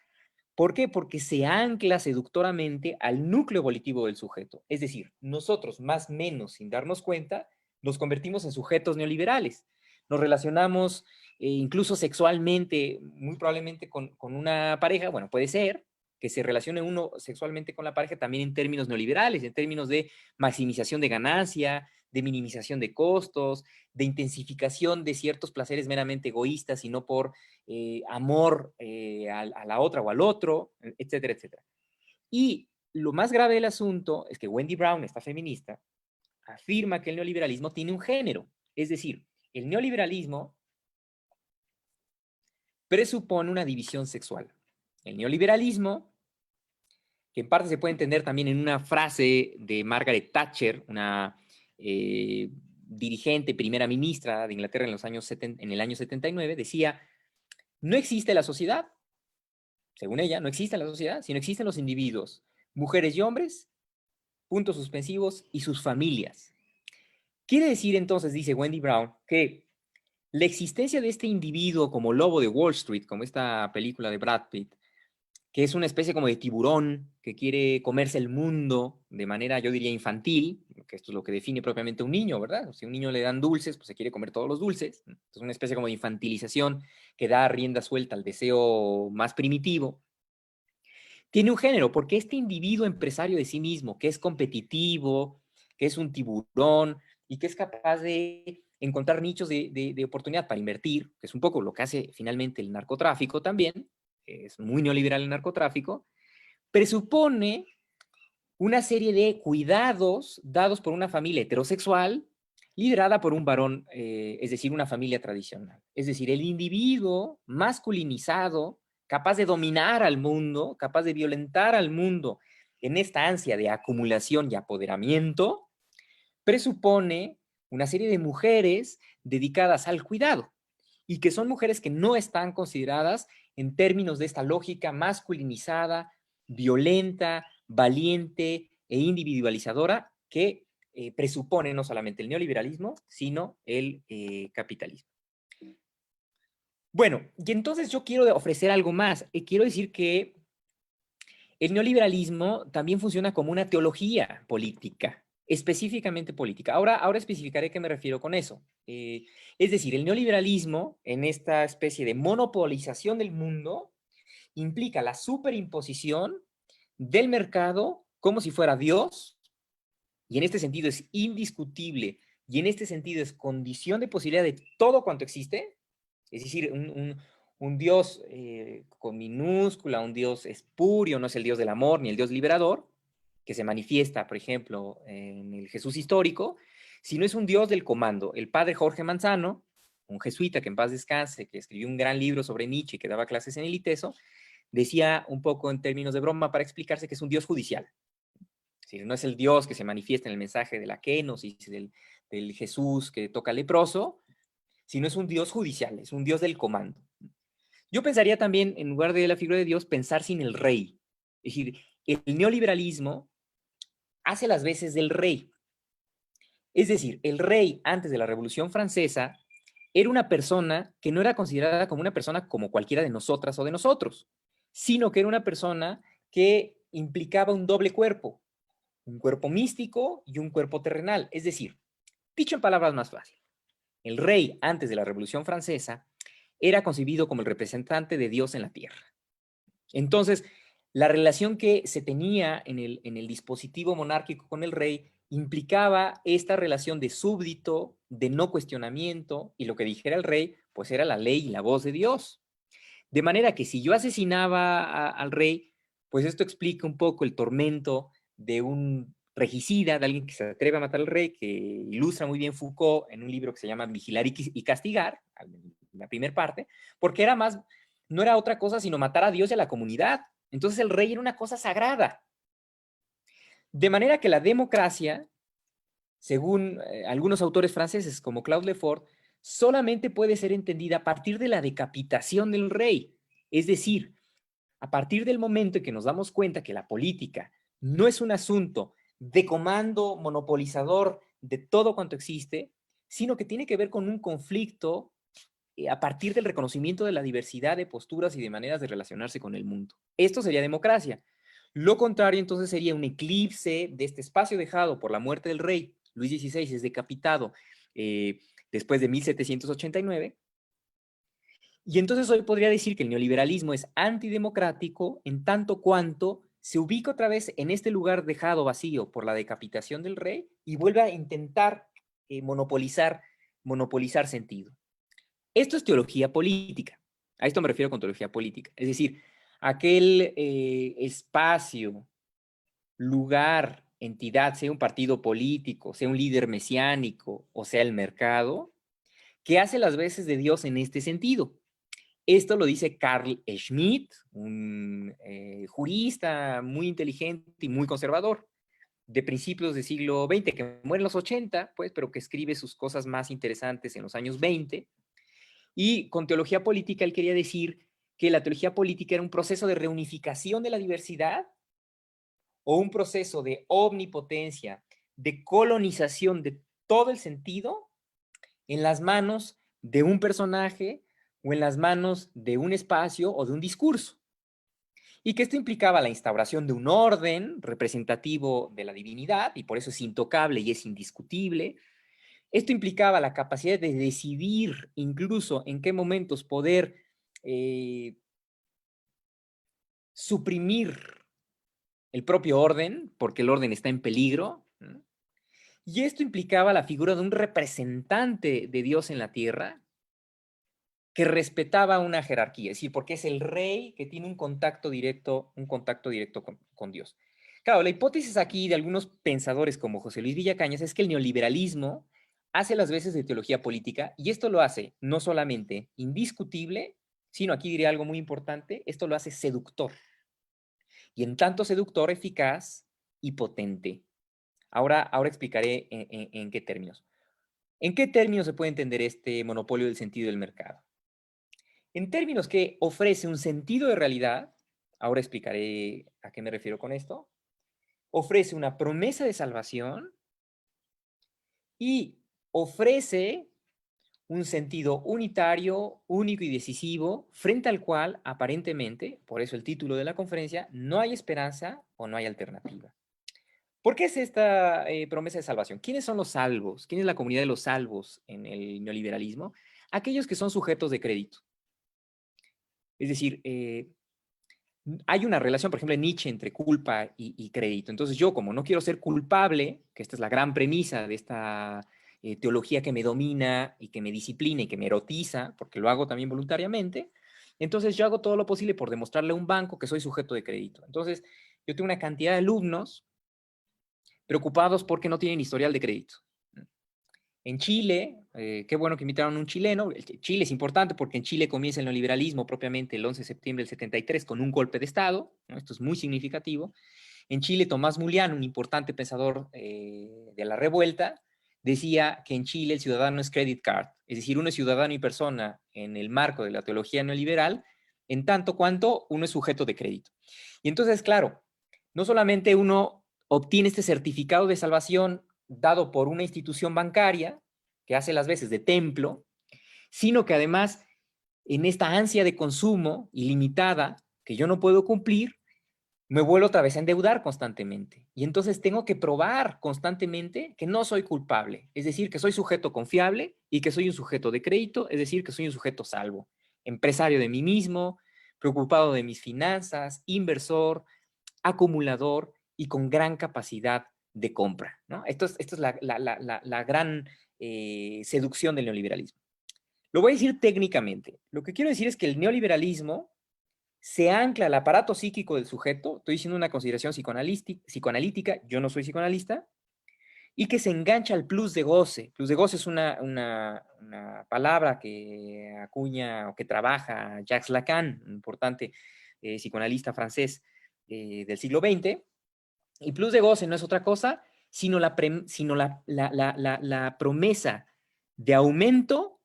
¿Por qué? Porque se ancla seductoramente al núcleo evolutivo del sujeto. Es decir, nosotros, más o menos sin darnos cuenta, nos convertimos en sujetos neoliberales. Nos relacionamos incluso sexualmente, muy probablemente con una pareja, bueno, puede ser que se relacione uno sexualmente con la pareja también en términos neoliberales, en términos de maximización de ganancia, de minimización de costos, de intensificación de ciertos placeres meramente egoístas y no por amor a la otra o al otro, etcétera, etcétera. Y lo más grave del asunto es que Wendy Brown, esta feminista, afirma que el neoliberalismo tiene un género. Es decir, el neoliberalismo presupone una división sexual. El neoliberalismo, que en parte se puede entender también en una frase de Margaret Thatcher, una dirigente, primera ministra de Inglaterra en el año 79, decía, no existe la sociedad, según ella, no existe la sociedad, sino existen los individuos, mujeres y hombres, puntos suspensivos, y sus familias. Quiere decir entonces, dice Wendy Brown, que la existencia de este individuo como lobo de Wall Street, como esta película de Brad Pitt, que es una especie como de tiburón que quiere comerse el mundo de manera, yo diría, infantil, que esto es lo que define propiamente un niño, ¿verdad? Si a un niño le dan dulces, pues se quiere comer todos los dulces. Es una especie como de infantilización que da rienda suelta al deseo más primitivo. Tiene un género, porque este individuo empresario de sí mismo, que es competitivo, que es un tiburón y que es capaz de encontrar nichos de oportunidad para invertir, que es un poco lo que hace finalmente el narcotráfico también, es muy neoliberal el narcotráfico, presupone una serie de cuidados dados por una familia heterosexual liderada por un varón, es decir, una familia tradicional. Es decir, el individuo masculinizado, capaz de dominar al mundo, capaz de violentar al mundo en esta ansia de acumulación y apoderamiento, presupone una serie de mujeres dedicadas al cuidado y que son mujeres que no están consideradas en términos de esta lógica masculinizada, violenta, valiente e individualizadora que presupone no solamente el neoliberalismo, sino el capitalismo. Bueno, y entonces yo quiero ofrecer algo más. Quiero decir que el neoliberalismo también funciona como una teología política, específicamente política. Ahora especificaré qué me refiero con eso. Es decir, el neoliberalismo, en esta especie de monopolización del mundo, implica la superimposición del mercado como si fuera Dios, y en este sentido es indiscutible, y en este sentido es condición de posibilidad de todo cuanto existe, es decir, un Dios con minúscula, un Dios espurio, no es el Dios del amor ni el Dios liberador, que se manifiesta, por ejemplo, en el Jesús histórico, sino es un Dios del comando. El padre Jorge Manzano, un jesuita que en paz descanse, que escribió un gran libro sobre Nietzsche y que daba clases en el ITESO, decía un poco en términos de broma para explicarse que es un Dios judicial. Es decir, no es el Dios que se manifiesta en el mensaje de la kenosis, del Jesús que toca al leproso, sino es un Dios judicial, es un Dios del comando. Yo pensaría también, en lugar de la figura de Dios, pensar sin el rey. Es decir, el neoliberalismo hace las veces del rey. Es decir, el rey antes de la Revolución Francesa era una persona que no era considerada como una persona como cualquiera de nosotras o de nosotros, sino que era una persona que implicaba un doble cuerpo, un cuerpo místico y un cuerpo terrenal. Es decir, dicho en palabras más fáciles, el rey antes de la Revolución Francesa era concebido como el representante de Dios en la tierra. Entonces, la relación que se tenía en el dispositivo monárquico con el rey implicaba esta relación de súbdito, de no cuestionamiento, y lo que dijera el rey, pues era la ley y la voz de Dios. De manera que si yo asesinaba al rey, pues esto explica un poco el tormento de un regicida, de alguien que se atreve a matar al rey, que ilustra muy bien Foucault en un libro que se llama Vigilar y Castigar, en la primera parte, porque era más, no era otra cosa sino matar a Dios y a la comunidad. Entonces el rey era una cosa sagrada. De manera que la democracia, según algunos autores franceses como Claude Lefort, solamente puede ser entendida a partir de la decapitación del rey. Es decir, a partir del momento en que nos damos cuenta que la política no es un asunto de comando monopolizador de todo cuanto existe, sino que tiene que ver con un conflicto a partir del reconocimiento de la diversidad de posturas y de maneras de relacionarse con el mundo. Esto sería democracia. Lo contrario, entonces, sería un eclipse de este espacio dejado por la muerte del rey. Luis XVI es decapitado después de 1789. Y entonces hoy podría decir que el neoliberalismo es antidemocrático en tanto cuanto se ubica otra vez en este lugar dejado vacío por la decapitación del rey y vuelve a intentar monopolizar sentido. Esto es teología política. A esto me refiero con teología política. Es decir, aquel espacio, lugar, entidad, sea un partido político, sea un líder mesiánico o sea el mercado, que hace las veces de Dios en este sentido. Esto lo dice Carl Schmitt, un jurista muy inteligente y muy conservador, de principios del siglo XX, que muere en los 80, pues, pero que escribe sus cosas más interesantes en los años 20. Y con teología política él quería decir que la teología política era un proceso de reunificación de la diversidad o un proceso de omnipotencia, de colonización de todo el sentido en las manos de un personaje o en las manos de un espacio o de un discurso. Y que esto implicaba la instauración de un orden representativo de la divinidad, y por eso es intocable y es indiscutible. Esto implicaba la capacidad de decidir incluso en qué momentos poder suprimir el propio orden, porque el orden está en peligro. ¿No? Y esto implicaba la figura de un representante de Dios en la tierra que respetaba una jerarquía, es decir, porque es el rey que tiene un contacto directo con Dios. Claro, la hipótesis aquí de algunos pensadores como José Luis Villacañas es que el neoliberalismo hace las veces de teología política y esto lo hace no solamente indiscutible, sino aquí diré algo muy importante, esto lo hace seductor. Y en tanto seductor, eficaz y potente. Ahora explicaré en qué términos. ¿En qué términos se puede entender este monopolio del sentido del mercado? En términos que ofrece un sentido de realidad, ahora explicaré a qué me refiero con esto, ofrece una promesa de salvación y ofrece un sentido unitario, único y decisivo, frente al cual aparentemente, por eso el título de la conferencia, no hay esperanza o no hay alternativa. ¿Por qué es esta promesa de salvación? ¿Quiénes son los salvos? ¿Quién es la comunidad de los salvos en el neoliberalismo? Aquellos que son sujetos de crédito. Es decir, hay una relación, por ejemplo, en Nietzsche entre culpa y crédito. Entonces yo, como no quiero ser culpable, que esta es la gran premisa de esta teología que me domina y que me disciplina y que me erotiza, porque lo hago también voluntariamente, entonces yo hago todo lo posible por demostrarle a un banco que soy sujeto de crédito. Entonces yo tengo una cantidad de alumnos preocupados porque no tienen historial de crédito. En Chile, qué bueno que invitaron a un chileno. Chile es importante porque en Chile comienza el neoliberalismo propiamente el 11 de septiembre del 73 con un golpe de Estado, ¿no? Esto es muy significativo. En Chile, Tomás Mulián, un importante pensador de la revuelta, decía que en Chile el ciudadano es credit card, es decir, uno es ciudadano y persona en el marco de la teología neoliberal, en tanto cuanto uno es sujeto de crédito. Y entonces, claro, no solamente uno obtiene este certificado de salvación dado por una institución bancaria que hace las veces de templo, sino que además en esta ansia de consumo ilimitada que yo no puedo cumplir, me vuelvo otra vez a endeudar constantemente. Y entonces tengo que probar constantemente que no soy culpable, es decir, que soy sujeto confiable y que soy un sujeto de crédito, es decir, que soy un sujeto salvo, empresario de mí mismo, preocupado de mis finanzas, inversor, acumulador y con gran capacidad de compra, ¿no? Esto es la gran seducción del neoliberalismo. Lo voy a decir técnicamente. Lo que quiero decir es que el neoliberalismo se ancla al aparato psíquico del sujeto, estoy diciendo una consideración psicoanalítica, yo no soy psicoanalista, y que se engancha al plus de goce. Plus de goce es una palabra que acuña o que trabaja Jacques Lacan, un importante psicoanalista francés del siglo XX, y plus de goce no es otra cosa, sino la promesa de aumento,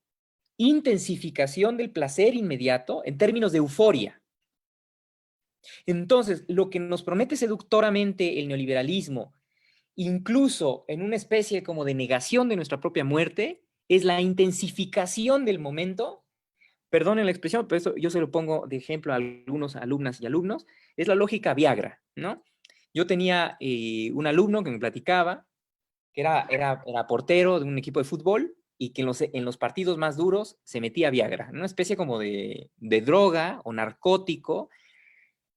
intensificación del placer inmediato en términos de euforia. Entonces, lo que nos promete seductoramente el neoliberalismo, incluso en una especie como de negación de nuestra propia muerte, es la intensificación del momento. Perdonen la expresión, pero eso yo se lo pongo de ejemplo a algunos alumnas y alumnos, es la lógica Viagra, ¿no? Yo tenía un alumno que me platicaba que era portero de un equipo de fútbol y que en los partidos más duros se metía Viagra, una especie como de droga o narcótico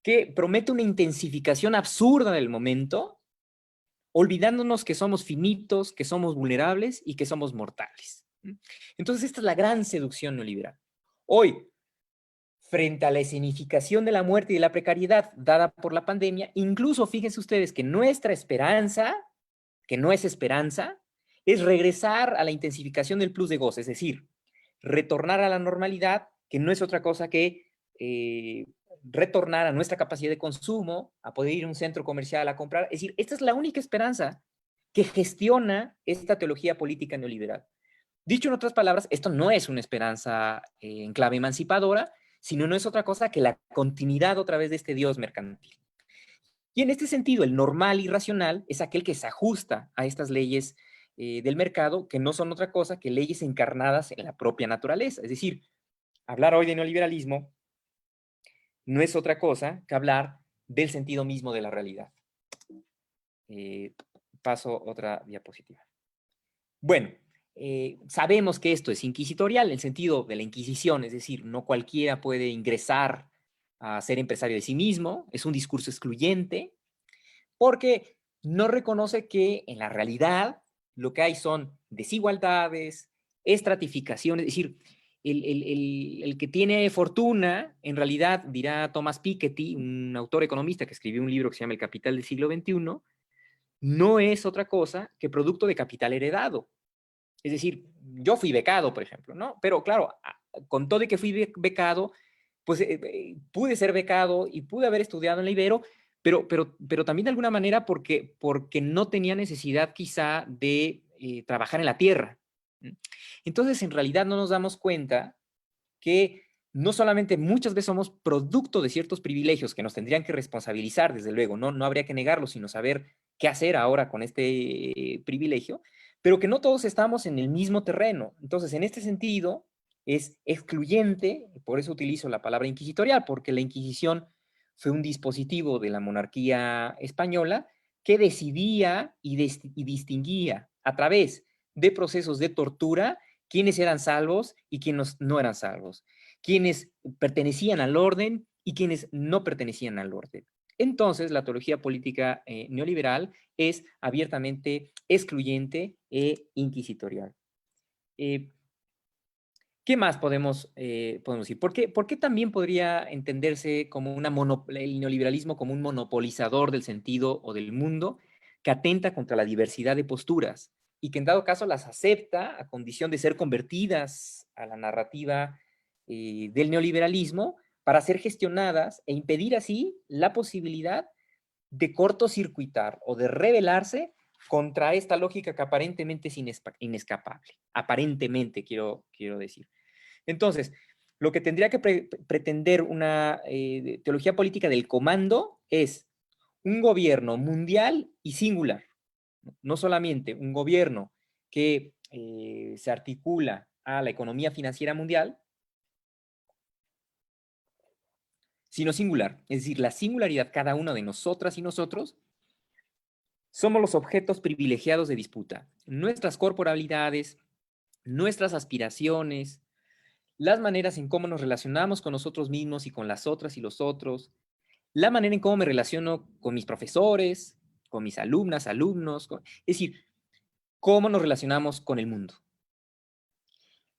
que promete una intensificación absurda del momento, olvidándonos que somos finitos, que somos vulnerables y que somos mortales. Entonces, esta es la gran seducción neoliberal. Hoy, frente a la escenificación de la muerte y de la precariedad dada por la pandemia, incluso fíjense ustedes que nuestra esperanza, que no es esperanza, es regresar a la intensificación del plus de goce, es decir, retornar a la normalidad, que no es otra cosa que retornar a nuestra capacidad de consumo, a poder ir a un centro comercial a comprar. Es decir, esta es la única esperanza que gestiona esta teología política neoliberal. Dicho en otras palabras, esto no es una esperanza en clave emancipadora, sino no es otra cosa que la continuidad otra vez de este Dios mercantil. Y en este sentido, el normal y racional es aquel que se ajusta a estas leyes del mercado, que no son otra cosa que leyes encarnadas en la propia naturaleza. Es decir, hablar hoy de neoliberalismo no es otra cosa que hablar del sentido mismo de la realidad. Paso otra diapositiva. Bueno, sabemos que esto es inquisitorial, en el sentido de la Inquisición, es decir, no cualquiera puede ingresar a ser empresario de sí mismo, es un discurso excluyente, porque no reconoce que en la realidad lo que hay son desigualdades, estratificaciones, es decir, el que tiene fortuna, en realidad, dirá Thomas Piketty, un autor economista que escribió un libro que se llama El Capital del siglo XXI, no es otra cosa que producto de capital heredado. Es decir, yo fui becado, por ejemplo, ¿no? Pero claro, con todo y que fui becado, pues pude ser becado y pude haber estudiado en la Ibero, pero también de alguna manera porque no tenía necesidad quizá de trabajar en la tierra. Entonces, en realidad no nos damos cuenta que no solamente muchas veces somos producto de ciertos privilegios que nos tendrían que responsabilizar, desde luego, no habría que negarlo, sino saber qué hacer ahora con este privilegio, pero que no todos estamos en el mismo terreno. Entonces, en este sentido, es excluyente, por eso utilizo la palabra inquisitorial, porque la Inquisición fue un dispositivo de la monarquía española que decidía y distinguía a través de procesos de tortura quiénes eran salvos y quiénes no eran salvos, quiénes pertenecían al orden y quienes no pertenecían al orden. Entonces, la teología política neoliberal es abiertamente excluyente e inquisitorial. ¿Qué más podemos decir? ¿Por qué también podría entenderse como el neoliberalismo como un monopolizador del sentido o del mundo que atenta contra la diversidad de posturas y que en dado caso las acepta a condición de ser convertidas a la narrativa del neoliberalismo para ser gestionadas e impedir así la posibilidad de cortocircuitar o de rebelarse contra esta lógica que aparentemente es inescapable? Aparentemente, quiero decir. Entonces, lo que tendría que pretender una teología política del comando es un gobierno mundial y singular. No solamente un gobierno que se articula a la economía financiera mundial, sino singular. Es decir, la singularidad, cada uno de nosotras y nosotros, somos los objetos privilegiados de disputa. Nuestras corporalidades, nuestras aspiraciones, las maneras en cómo nos relacionamos con nosotros mismos y con las otras y los otros, la manera en cómo me relaciono con mis profesores, con mis alumnas, alumnos, es decir, cómo nos relacionamos con el mundo.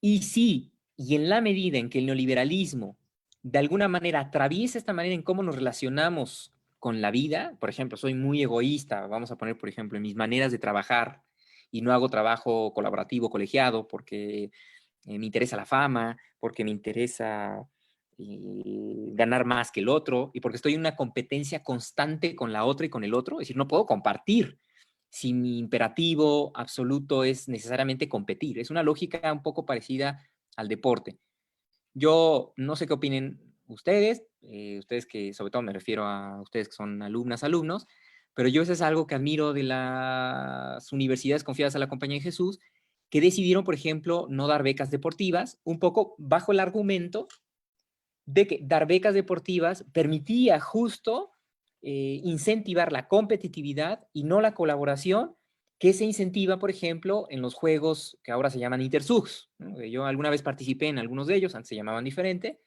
Y sí, y en la medida en que el neoliberalismo de alguna manera atraviesa esta manera en cómo nos relacionamos con la vida, por ejemplo, soy muy egoísta, vamos a poner, por ejemplo, en mis maneras de trabajar y no hago trabajo colaborativo, colegiado, porque me interesa la fama, porque me interesa ganar más que el otro y porque estoy en una competencia constante con la otra y con el otro. Es decir, no puedo compartir si mi imperativo absoluto es necesariamente competir. Es una lógica un poco parecida al deporte. Yo no sé qué opinen ustedes, ustedes que sobre todo me refiero a ustedes que son alumnas, alumnos, pero yo eso es algo que admiro de las universidades confiadas a la Compañía de Jesús, que decidieron, por ejemplo, no dar becas deportivas, un poco bajo el argumento de que dar becas deportivas permitía justo incentivar la competitividad y no la colaboración que se incentiva, por ejemplo, en los juegos que ahora se llaman Intersugs, ¿no? Yo alguna vez participé en algunos de ellos, antes se llamaban diferente,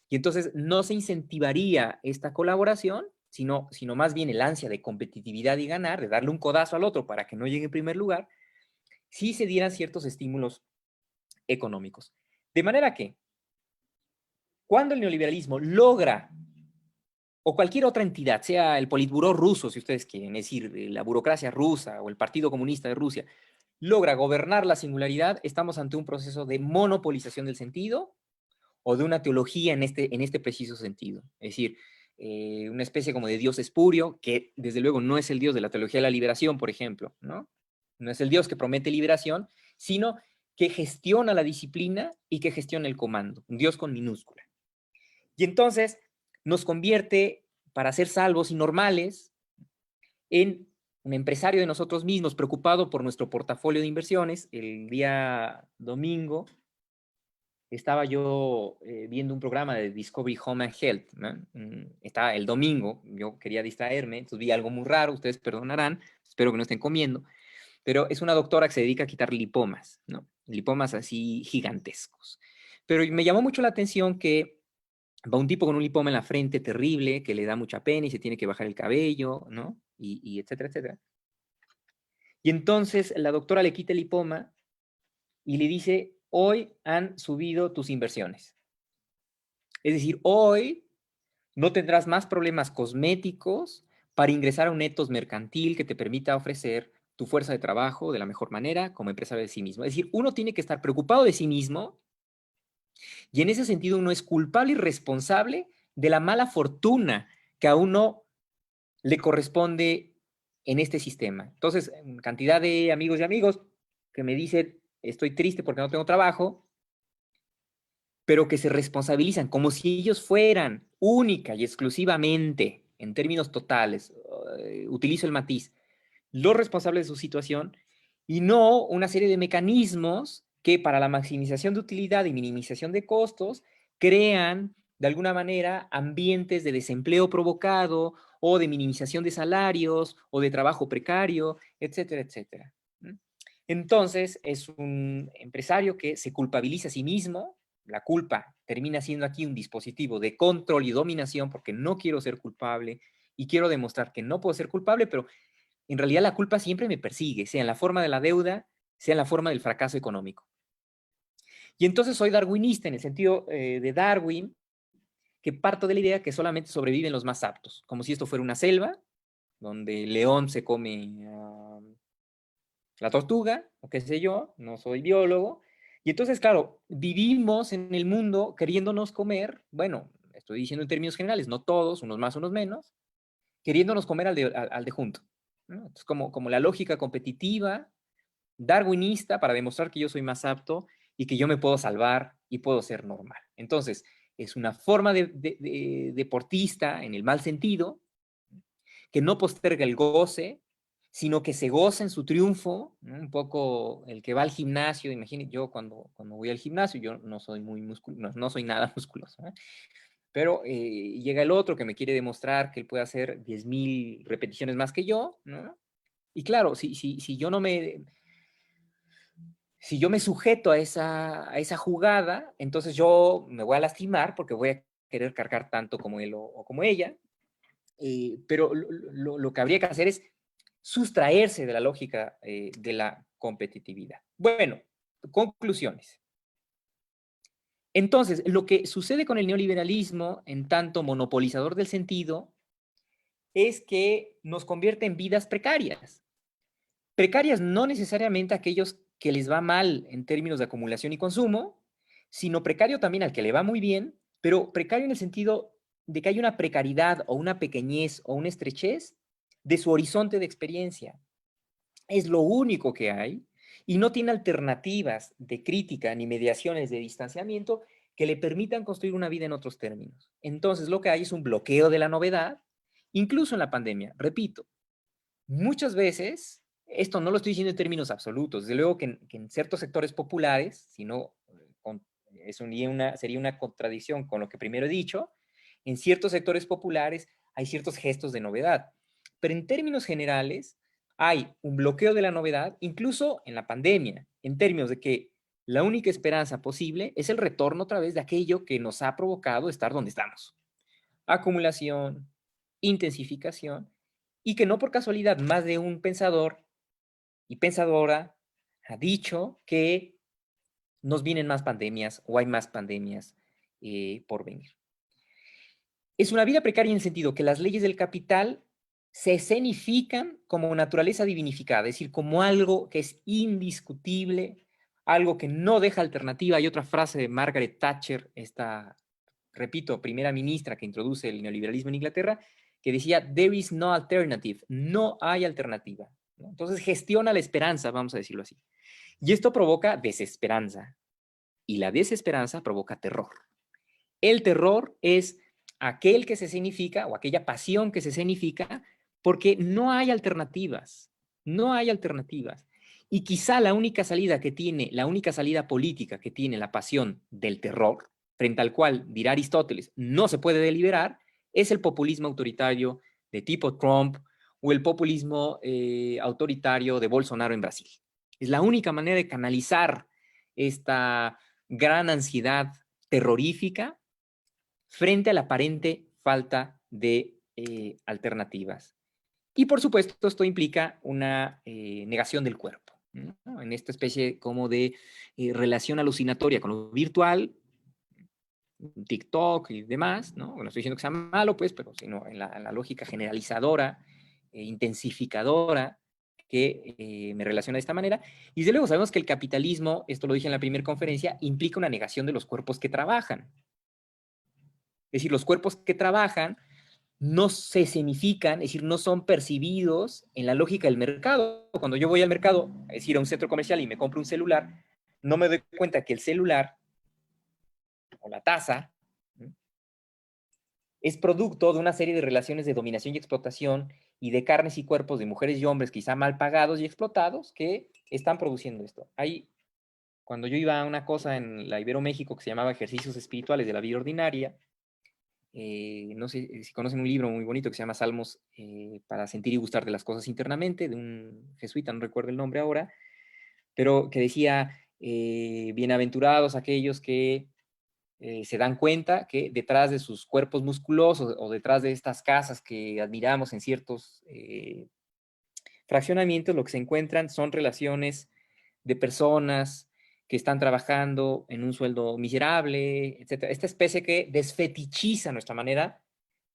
y entonces no se incentivaría esta colaboración, sino más bien el ansia de competitividad y ganar, de darle un codazo al otro para que no llegue en primer lugar, si se dieran ciertos estímulos económicos. De manera que, cuando el neoliberalismo logra, o cualquier otra entidad, sea el Politburó ruso, si ustedes quieren, es decir, la burocracia rusa o el Partido Comunista de Rusia, logra gobernar la singularidad, estamos ante un proceso de monopolización del sentido o de una teología en este preciso sentido. Es decir, una especie como de Dios espurio, que desde luego no es el Dios de la teología de la liberación, por ejemplo, ¿no? No es el Dios que promete liberación, sino que gestiona la disciplina y que gestiona el comando, un Dios con minúscula. Y entonces nos convierte, para ser salvos y normales, en un empresario de nosotros mismos preocupado por nuestro portafolio de inversiones. El día domingo estaba yo viendo un programa de Discovery Home and Health, ¿no? Estaba el domingo, yo quería distraerme, entonces vi algo muy raro, ustedes perdonarán, espero que no estén comiendo, pero es una doctora que se dedica a quitar lipomas, ¿no? Lipomas así gigantescos. Pero me llamó mucho la atención que va un tipo con un lipoma en la frente terrible, que le da mucha pena y se tiene que bajar el cabello, ¿no? Y etcétera, etcétera. Y entonces la doctora le quita el lipoma y le dice, hoy han subido tus inversiones. Es decir, hoy no tendrás más problemas cosméticos para ingresar a un etos mercantil que te permita ofrecer tu fuerza de trabajo de la mejor manera como empresario de sí mismo. Es decir, uno tiene que estar preocupado de sí mismo y en ese sentido uno es culpable y responsable de la mala fortuna que a uno le corresponde en este sistema. Entonces, cantidad de amigos y amigos que me dicen, estoy triste porque no tengo trabajo, pero que se responsabilizan como si ellos fueran única y exclusivamente, en términos totales, utilizo el matiz, los responsables de su situación y no una serie de mecanismos que para la maximización de utilidad y minimización de costos crean de alguna manera ambientes de desempleo provocado o de minimización de salarios o de trabajo precario, etcétera, etcétera. Entonces es un empresario que se culpabiliza a sí mismo la culpa termina siendo aquí un dispositivo de control y dominación porque no quiero ser culpable y quiero demostrar que no puedo ser culpable, pero en realidad la culpa siempre me persigue, sea en la forma de la deuda, sea en la forma del fracaso económico. Y entonces soy darwinista en el sentido de Darwin, que parto de la idea que solamente sobreviven los más aptos, como si esto fuera una selva, donde el león se come la tortuga, o qué sé yo, no soy biólogo. Y entonces, claro, vivimos en el mundo queriéndonos comer, bueno, estoy diciendo en términos generales, no todos, unos más, unos menos, queriéndonos comer al de junto, ¿no? Entonces, como la lógica competitiva, darwinista, para demostrar que yo soy más apto y que yo me puedo salvar y puedo ser normal. Entonces, es una forma de deportista en el mal sentido, que no posterga el goce, sino que se goza en su triunfo, ¿no? Un poco el que va al gimnasio, imagínate, yo cuando voy al gimnasio, yo no soy muy musculoso, no soy nada musculoso, ¿eh? Pero llega el otro que me quiere demostrar que él puede hacer 10,000 repeticiones más que yo, ¿no? Y claro, si yo no me, si yo me sujeto a esa jugada, entonces yo me voy a lastimar porque voy a querer cargar tanto como él o como ella, pero lo que habría que hacer es sustraerse de la lógica de la competitividad. Bueno, conclusiones. Entonces, lo que sucede con el neoliberalismo, en tanto monopolizador del sentido, es que nos convierte en vidas precarias. Precarias no necesariamente a aquellos que les va mal en términos de acumulación y consumo, sino precario también al que le va muy bien, pero precario en el sentido de que hay una precariedad o una pequeñez o una estrechez de su horizonte de experiencia. Es lo único que hay y no tiene alternativas de crítica ni mediaciones de distanciamiento que le permitan construir una vida en otros términos. Entonces, lo que hay es un bloqueo de la novedad, incluso en la pandemia. Repito, muchas veces, esto no lo estoy diciendo en términos absolutos, desde luego que en ciertos sectores populares, si no, sería una contradicción con lo que primero he dicho, en ciertos sectores populares hay ciertos gestos de novedad, pero en términos generales hay un bloqueo de la novedad, incluso en la pandemia, en términos de que la única esperanza posible es el retorno otra vez de aquello que nos ha provocado estar donde estamos. Acumulación, intensificación, y que no por casualidad más de un pensador y pensadora ha dicho que nos vienen más pandemias o hay más pandemias por venir. Es una vida precaria en el sentido que las leyes del capital se escenifican como naturaleza divinificada, es decir, como algo que es indiscutible, algo que no deja alternativa. Hay otra frase de Margaret Thatcher, esta, repito, primera ministra que introduce el neoliberalismo en Inglaterra, que decía, there is no alternative, no hay alternativa, ¿no? Entonces gestiona la esperanza, vamos a decirlo así. Y esto provoca desesperanza, y la desesperanza provoca terror. El terror es aquel que se significa, o aquella pasión que se significa, porque no hay alternativas, no hay alternativas. Y quizá la única salida que tiene, la única salida política que tiene la pasión del terror, frente al cual, dirá Aristóteles, no se puede deliberar, es el populismo autoritario de tipo Trump o el populismo autoritario de Bolsonaro en Brasil. Es la única manera de canalizar esta gran ansiedad terrorífica frente a la aparente falta de alternativas. Y por supuesto, esto implica una negación del cuerpo, ¿no? En esta especie como de relación alucinatoria con lo virtual, TikTok y demás, ¿no? No estoy diciendo que sea malo, pues, pero sino en la lógica generalizadora, intensificadora, que me relaciona de esta manera. Y desde luego sabemos que el capitalismo, esto lo dije en la primera conferencia, implica una negación de los cuerpos que trabajan. Es decir, los cuerpos que trabajan no se escenifican, es decir, no son percibidos en la lógica del mercado. Cuando yo voy al mercado, es decir, a un centro comercial y me compro un celular, no me doy cuenta que el celular o la taza es producto de una serie de relaciones de dominación y explotación y de carnes y cuerpos de mujeres y hombres quizá mal pagados y explotados que están produciendo esto. Ahí, cuando yo iba a una cosa en la Ibero México que se llamaba Ejercicios Espirituales de la Vida Ordinaria, no sé si conocen un libro muy bonito que se llama Salmos para sentir y gustar de las cosas internamente, de un jesuita, no recuerdo el nombre ahora, pero que decía, bienaventurados aquellos que se dan cuenta que detrás de sus cuerpos musculosos o detrás de estas casas que admiramos en ciertos fraccionamientos, lo que se encuentran son relaciones de personas que están trabajando en un sueldo miserable, etc. Esta especie que desfetichiza nuestra manera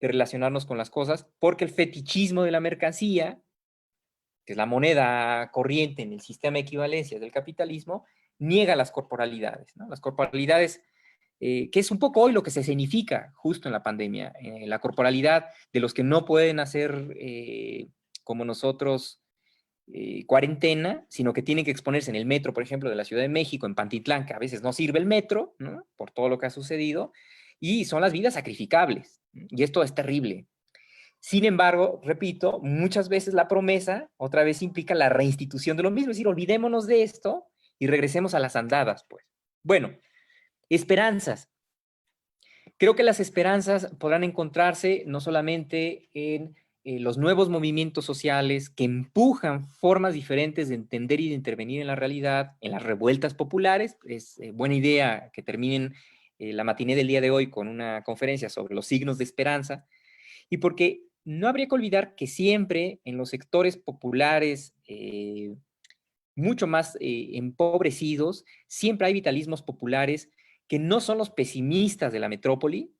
de relacionarnos con las cosas, porque el fetichismo de la mercancía, que es la moneda corriente en el sistema de equivalencias del capitalismo, niega las corporalidades, ¿no? Las corporalidades, que es un poco hoy lo que se escenifica justo en la pandemia, la corporalidad de los que no pueden hacer como nosotros cuarentena, sino que tienen que exponerse en el metro, por ejemplo, de la Ciudad de México, en Pantitlán, que a veces no sirve el metro, ¿no? Por todo lo que ha sucedido, y son las vidas sacrificables, y esto es terrible. Sin embargo, repito, muchas veces la promesa otra vez implica la reinstitución de lo mismo, es decir, olvidémonos de esto y regresemos a las andadas, pues. Bueno, esperanzas. Creo que las esperanzas podrán encontrarse no solamente en los nuevos movimientos sociales que empujan formas diferentes de entender y de intervenir en la realidad, en las revueltas populares. Es buena idea que terminen la matiné del día de hoy con una conferencia sobre los signos de esperanza, y porque no habría que olvidar que siempre en los sectores populares mucho más empobrecidos, siempre hay vitalismos populares que no son los pesimistas de la metrópoli,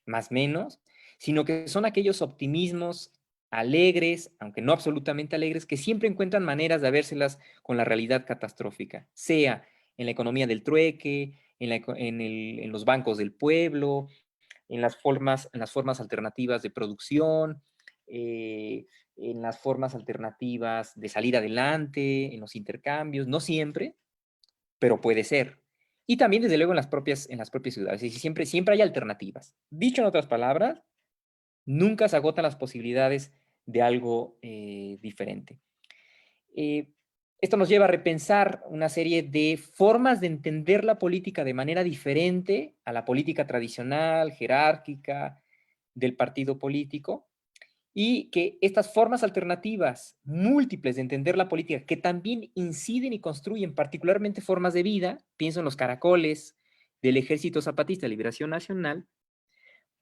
más o menos, sino que son aquellos optimismos alegres, aunque no absolutamente alegres, que siempre encuentran maneras de habérselas con la realidad catastrófica, sea en la economía del trueque, en los bancos del pueblo, en las formas alternativas de producción, en las formas alternativas de salir adelante, en los intercambios, no siempre, pero puede ser. Y también, desde luego, en las propias ciudades. Y siempre hay alternativas. Dicho en otras palabras, nunca se agotan las posibilidades de algo diferente. Esto nos lleva a repensar una serie de formas de entender la política de manera diferente a la política tradicional, jerárquica, del partido político, y que estas formas alternativas múltiples de entender la política, que también inciden y construyen particularmente formas de vida, pienso en los caracoles del Ejército Zapatista de Liberación Nacional,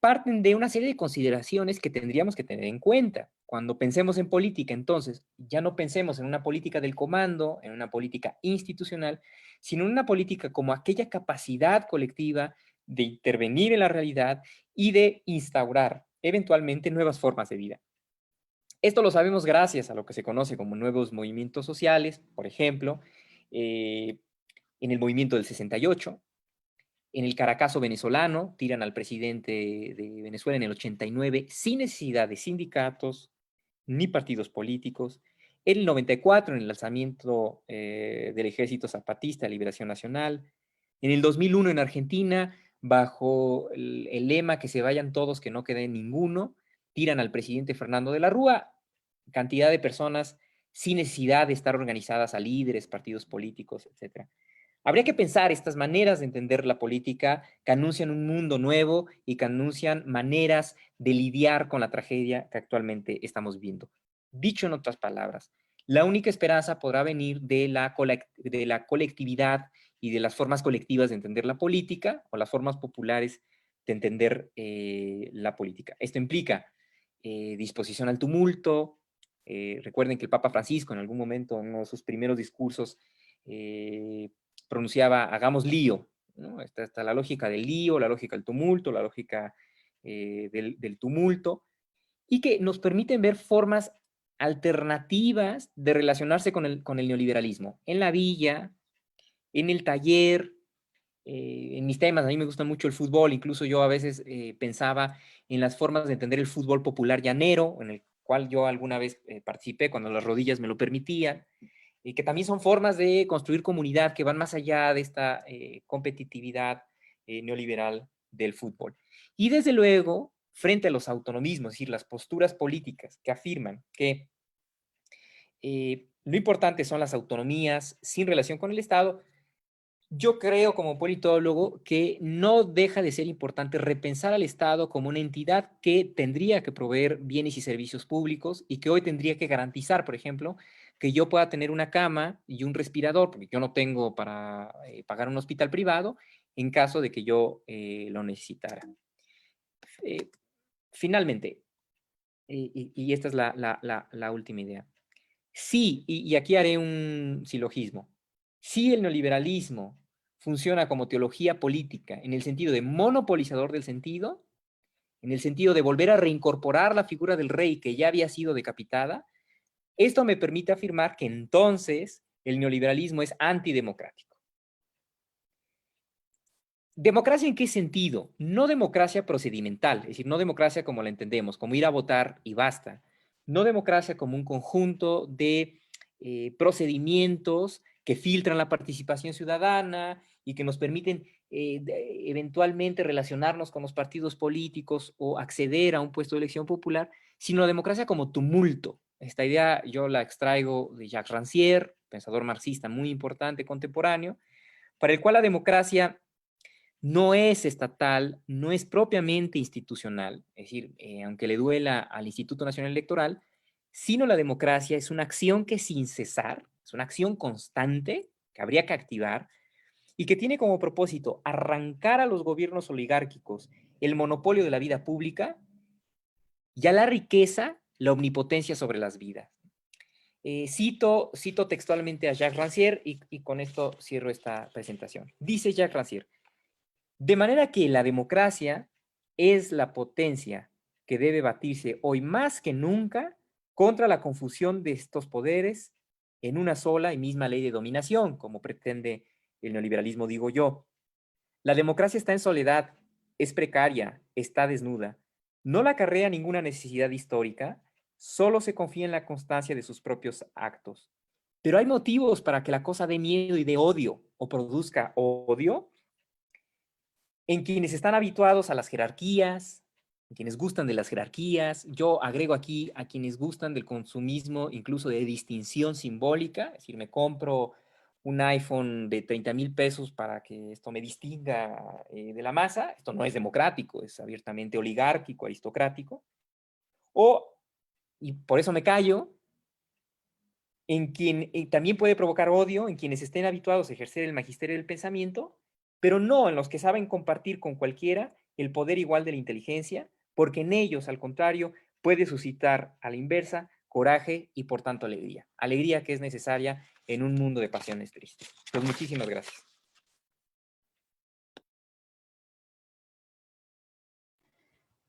parten de una serie de consideraciones que tendríamos que tener en cuenta. Cuando pensemos en política, entonces, ya no pensemos en una política del comando, en una política institucional, sino en una política como aquella capacidad colectiva de intervenir en la realidad y de instaurar eventualmente nuevas formas de vida. Esto lo sabemos gracias a lo que se conoce como nuevos movimientos sociales, por ejemplo, en el movimiento del 68, en el Caracazo venezolano, tiran al presidente de Venezuela en el 89 sin necesidad de sindicatos ni partidos políticos. En el 94, en el lanzamiento del Ejército Zapatista de Liberación Nacional. En el 2001, en Argentina, bajo el lema que se vayan todos, que no quede ninguno, tiran al presidente Fernando de la Rúa. Cantidad de personas sin necesidad de estar organizadas a líderes, partidos políticos, etc. Habría que pensar estas maneras de entender la política que anuncian un mundo nuevo y que anuncian maneras de lidiar con la tragedia que actualmente estamos viendo. Dicho en otras palabras, la única esperanza podrá venir de la colectividad y de las formas colectivas de entender la política, o las formas populares de entender la política. Esto implica disposición al tumulto. Recuerden que el Papa Francisco en algún momento, en uno de sus primeros discursos, pronunciaba hagamos lío, ¿no? Está la lógica del lío, la lógica del tumulto, la lógica del tumulto, y que nos permiten ver formas alternativas de relacionarse con el neoliberalismo. En la villa, en el taller, en mis temas, a mí me gusta mucho el fútbol, incluso yo a veces pensaba en las formas de entender el fútbol popular llanero, en el cual yo alguna vez participé cuando las rodillas me lo permitían, que también son formas de construir comunidad que van más allá de esta competitividad neoliberal del fútbol. Y desde luego, frente a los autonomismos, es decir, las posturas políticas que afirman que lo importante son las autonomías sin relación con el Estado, yo creo como politólogo que no deja de ser importante repensar al Estado como una entidad que tendría que proveer bienes y servicios públicos y que hoy tendría que garantizar, por ejemplo, que yo pueda tener una cama y un respirador, porque yo no tengo para pagar un hospital privado, en caso de que yo lo necesitara. Finalmente, y esta es la última idea. Sí, y aquí haré un silogismo. Sí, el neoliberalismo funciona como teología política en el sentido de monopolizador del sentido, en el sentido de volver a reincorporar la figura del rey que ya había sido decapitada. Esto me permite afirmar que entonces el neoliberalismo es antidemocrático. ¿Democracia en qué sentido? No democracia procedimental, es decir, no democracia como la entendemos, como ir a votar y basta. No democracia como un conjunto de procedimientos que filtran la participación ciudadana y que nos permiten eventualmente relacionarnos con los partidos políticos o acceder a un puesto de elección popular, sino democracia como tumulto. Esta idea yo la extraigo de Jacques Rancière, pensador marxista muy importante contemporáneo, para el cual la democracia no es estatal, no es propiamente institucional, es decir, aunque le duela al Instituto Nacional Electoral, sino la democracia es una acción que sin cesar, es una acción constante que habría que activar y que tiene como propósito arrancar a los gobiernos oligárquicos el monopolio de la vida pública y a la riqueza la omnipotencia sobre las vidas. Cito textualmente a Jacques Rancière y con esto cierro esta presentación. Dice Jacques Rancière: de manera que la democracia es la potencia que debe batirse hoy más que nunca contra la confusión de estos poderes en una sola y misma ley de dominación, como pretende el neoliberalismo, digo yo. La democracia está en soledad, es precaria, está desnuda. No la acarrea ninguna necesidad histórica, solo se confía en la constancia de sus propios actos. Pero hay motivos para que la cosa dé miedo y dé odio, o produzca odio, en quienes están habituados a las jerarquías, en quienes gustan de las jerarquías. Yo agrego aquí a quienes gustan del consumismo, incluso de distinción simbólica, es decir, me compro un iPhone de 30,000 pesos para que esto me distinga de la masa. Esto no es democrático, es abiertamente oligárquico, aristocrático. Y por eso me callo, en quien también puede provocar odio, en quienes estén habituados a ejercer el magisterio del pensamiento, pero no en los que saben compartir con cualquiera el poder igual de la inteligencia, porque en ellos, al contrario, puede suscitar a la inversa coraje y por tanto alegría. Alegría que es necesaria en un mundo de pasiones tristes. Pues muchísimas gracias.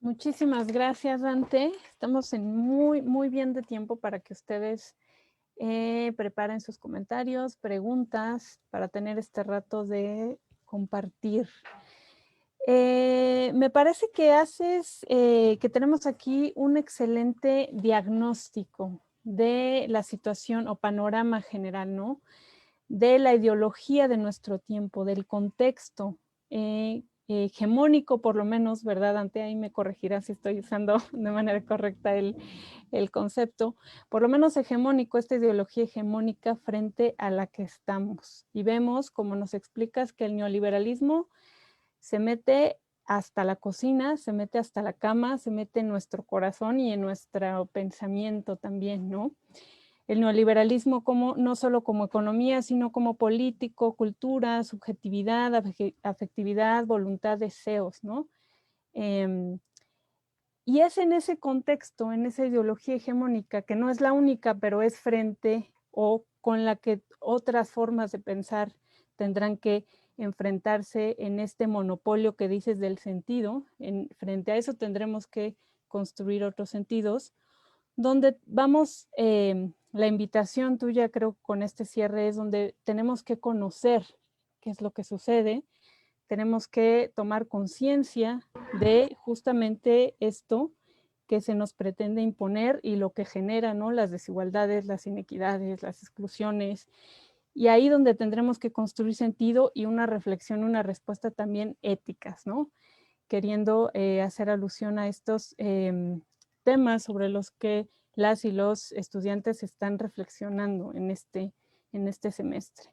Muchísimas gracias, Dante. Estamos en muy bien de tiempo para que ustedes preparen sus comentarios, preguntas, para tener este rato de compartir. Me parece que que tenemos aquí un excelente diagnóstico de la situación o panorama general, ¿no? De la ideología de nuestro tiempo, del contexto hegemónico, por lo menos, ¿verdad, Dante? Ahí me corregirá si estoy usando de manera correcta el concepto, por lo menos hegemónico, esta ideología hegemónica frente a la que estamos. Y vemos, como nos explicas, que el neoliberalismo se mete hasta la cocina, se mete hasta la cama, se mete en nuestro corazón y en nuestro pensamiento también, ¿no? El neoliberalismo no solo como economía, sino como político, cultura, subjetividad, afectividad, voluntad, deseos, ¿no? Y es en ese contexto, en esa ideología hegemónica, que no es la única, pero es frente o con la que otras formas de pensar tendrán que enfrentarse en este monopolio que dices del sentido. Frente a eso tendremos que construir otros sentidos, donde vamos, la invitación tuya creo con este cierre es donde tenemos que conocer qué es lo que sucede, tenemos que tomar conciencia de justamente esto que se nos pretende imponer y lo que genera, ¿no? Las desigualdades, las inequidades, las exclusiones, y ahí donde tendremos que construir sentido y una reflexión, una respuesta también éticas, ¿no? Queriendo hacer alusión a estos temas sobre los que las y los estudiantes están reflexionando en este semestre.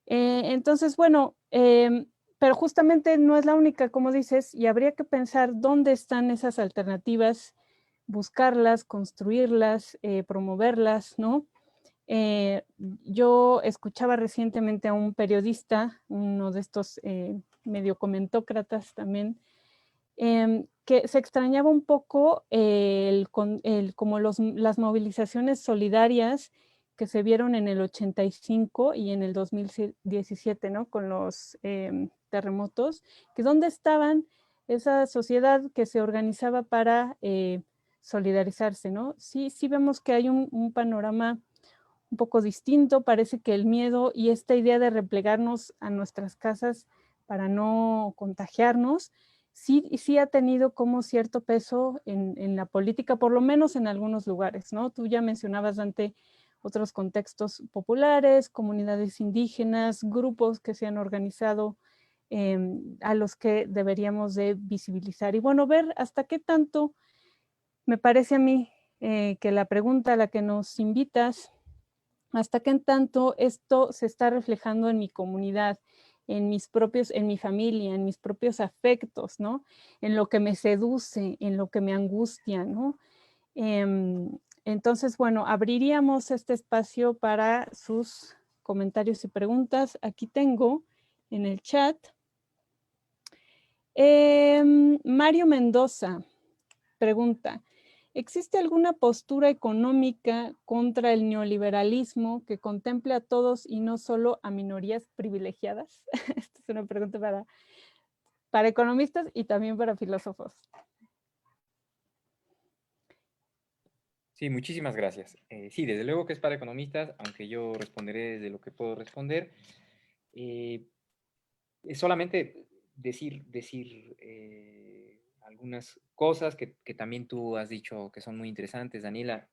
Entonces, bueno, pero justamente no es la única, como dices, y habría que pensar dónde están esas alternativas, buscarlas, construirlas, promoverlas, ¿no? Yo escuchaba recientemente a un periodista, uno de estos medio comentócratas también, que se extrañaba un poco como las movilizaciones solidarias que se vieron en el 85 y en el 2017, ¿no? Con los terremotos, que dónde estaban esa sociedad que se organizaba para solidarizarse, ¿no? Sí, sí vemos que hay un panorama un poco distinto. Parece que el miedo y esta idea de replegarnos a nuestras casas para no contagiarnos, sí ha tenido como cierto peso en la política, por lo menos en algunos lugares, ¿no? Tú ya mencionabas, Dante, otros contextos populares, comunidades indígenas, grupos que se han organizado, a los que deberíamos de visibilizar. Y bueno, ver hasta qué tanto, me parece a mí, que la pregunta a la que nos invitas, hasta qué tanto esto se está reflejando en mi comunidad, en mi familia, en mis propios afectos, ¿no? En lo que me seduce, en lo que me angustia, ¿no? Entonces, bueno, abriríamos este espacio para sus comentarios y preguntas. Aquí tengo en el chat Mario Mendoza pregunta: ¿existe alguna postura económica contra el neoliberalismo que contemple a todos y no solo a minorías privilegiadas? Esta es una pregunta para economistas y también para filósofos. Sí, muchísimas gracias. Sí, desde luego que es para economistas, aunque yo responderé desde lo que puedo responder. Es solamente decir algunas cosas que también tú has dicho que son muy interesantes, Daniela.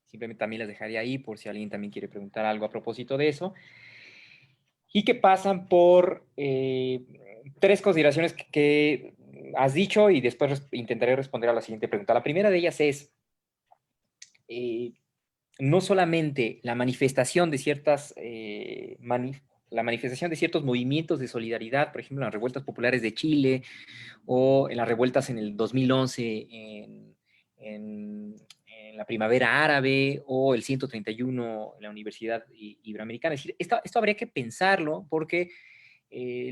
Simplemente también las dejaría ahí por si alguien también quiere preguntar algo a propósito de eso. Y que pasan por tres consideraciones que has dicho y después intentaré responder a la siguiente pregunta. La primera de ellas es no solamente la manifestación de la manifestación de ciertos movimientos de solidaridad, por ejemplo, en las revueltas populares de Chile o en las revueltas en el 2011 en la primavera árabe o el 131 en la Universidad Iberoamericana. Es decir, esto habría que pensarlo porque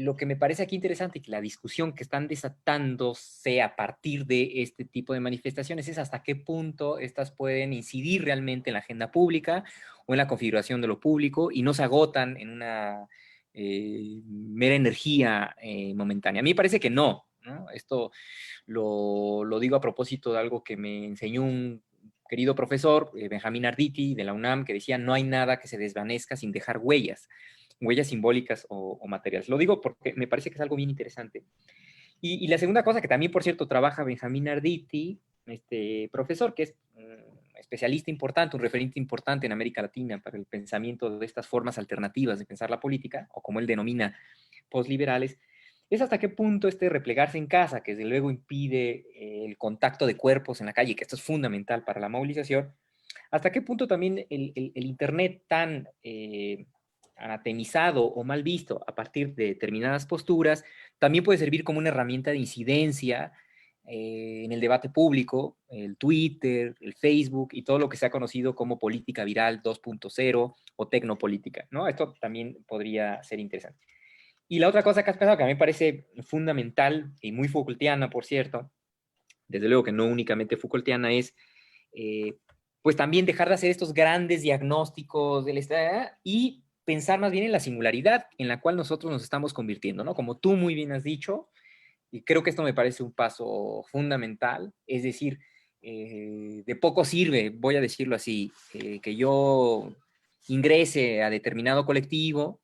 lo que me parece aquí interesante y que la discusión que están desatándose a partir de este tipo de manifestaciones es hasta qué punto estas pueden incidir realmente en la agenda pública o en la configuración de lo público y no se agotan en una mera energía momentánea. A mí me parece que no, ¿no? Esto lo digo a propósito de algo que me enseñó un querido profesor, Benjamín Arditi, de la UNAM, que decía: no hay nada que se desvanezca sin dejar huellas simbólicas o materiales. Lo digo porque me parece que es algo bien interesante. Y la segunda cosa que también, por cierto, trabaja Benjamín Arditi, este profesor, que es un especialista importante, un referente importante en América Latina para el pensamiento de estas formas alternativas de pensar la política, o como él denomina, postliberales, es hasta qué punto este replegarse en casa, que desde luego impide el contacto de cuerpos en la calle, que esto es fundamental para la movilización, hasta qué punto también el Internet tan anatemizado o mal visto a partir de determinadas posturas, también puede servir como una herramienta de incidencia en el debate público, el Twitter, el Facebook y todo lo que se ha conocido como política viral 2.0 o tecnopolítica, ¿no? Esto también podría ser interesante. Y la otra cosa que has pensado, que a mí me parece fundamental y muy Foucaultiana, por cierto, desde luego que no únicamente Foucaultiana, es pues también dejar de hacer estos grandes diagnósticos del estado y pensar más bien en la singularidad en la cual nosotros nos estamos convirtiendo, ¿no? Como tú muy bien has dicho, y creo que esto me parece un paso fundamental, es decir, de poco sirve, voy a decirlo así, que yo ingrese a determinado colectivo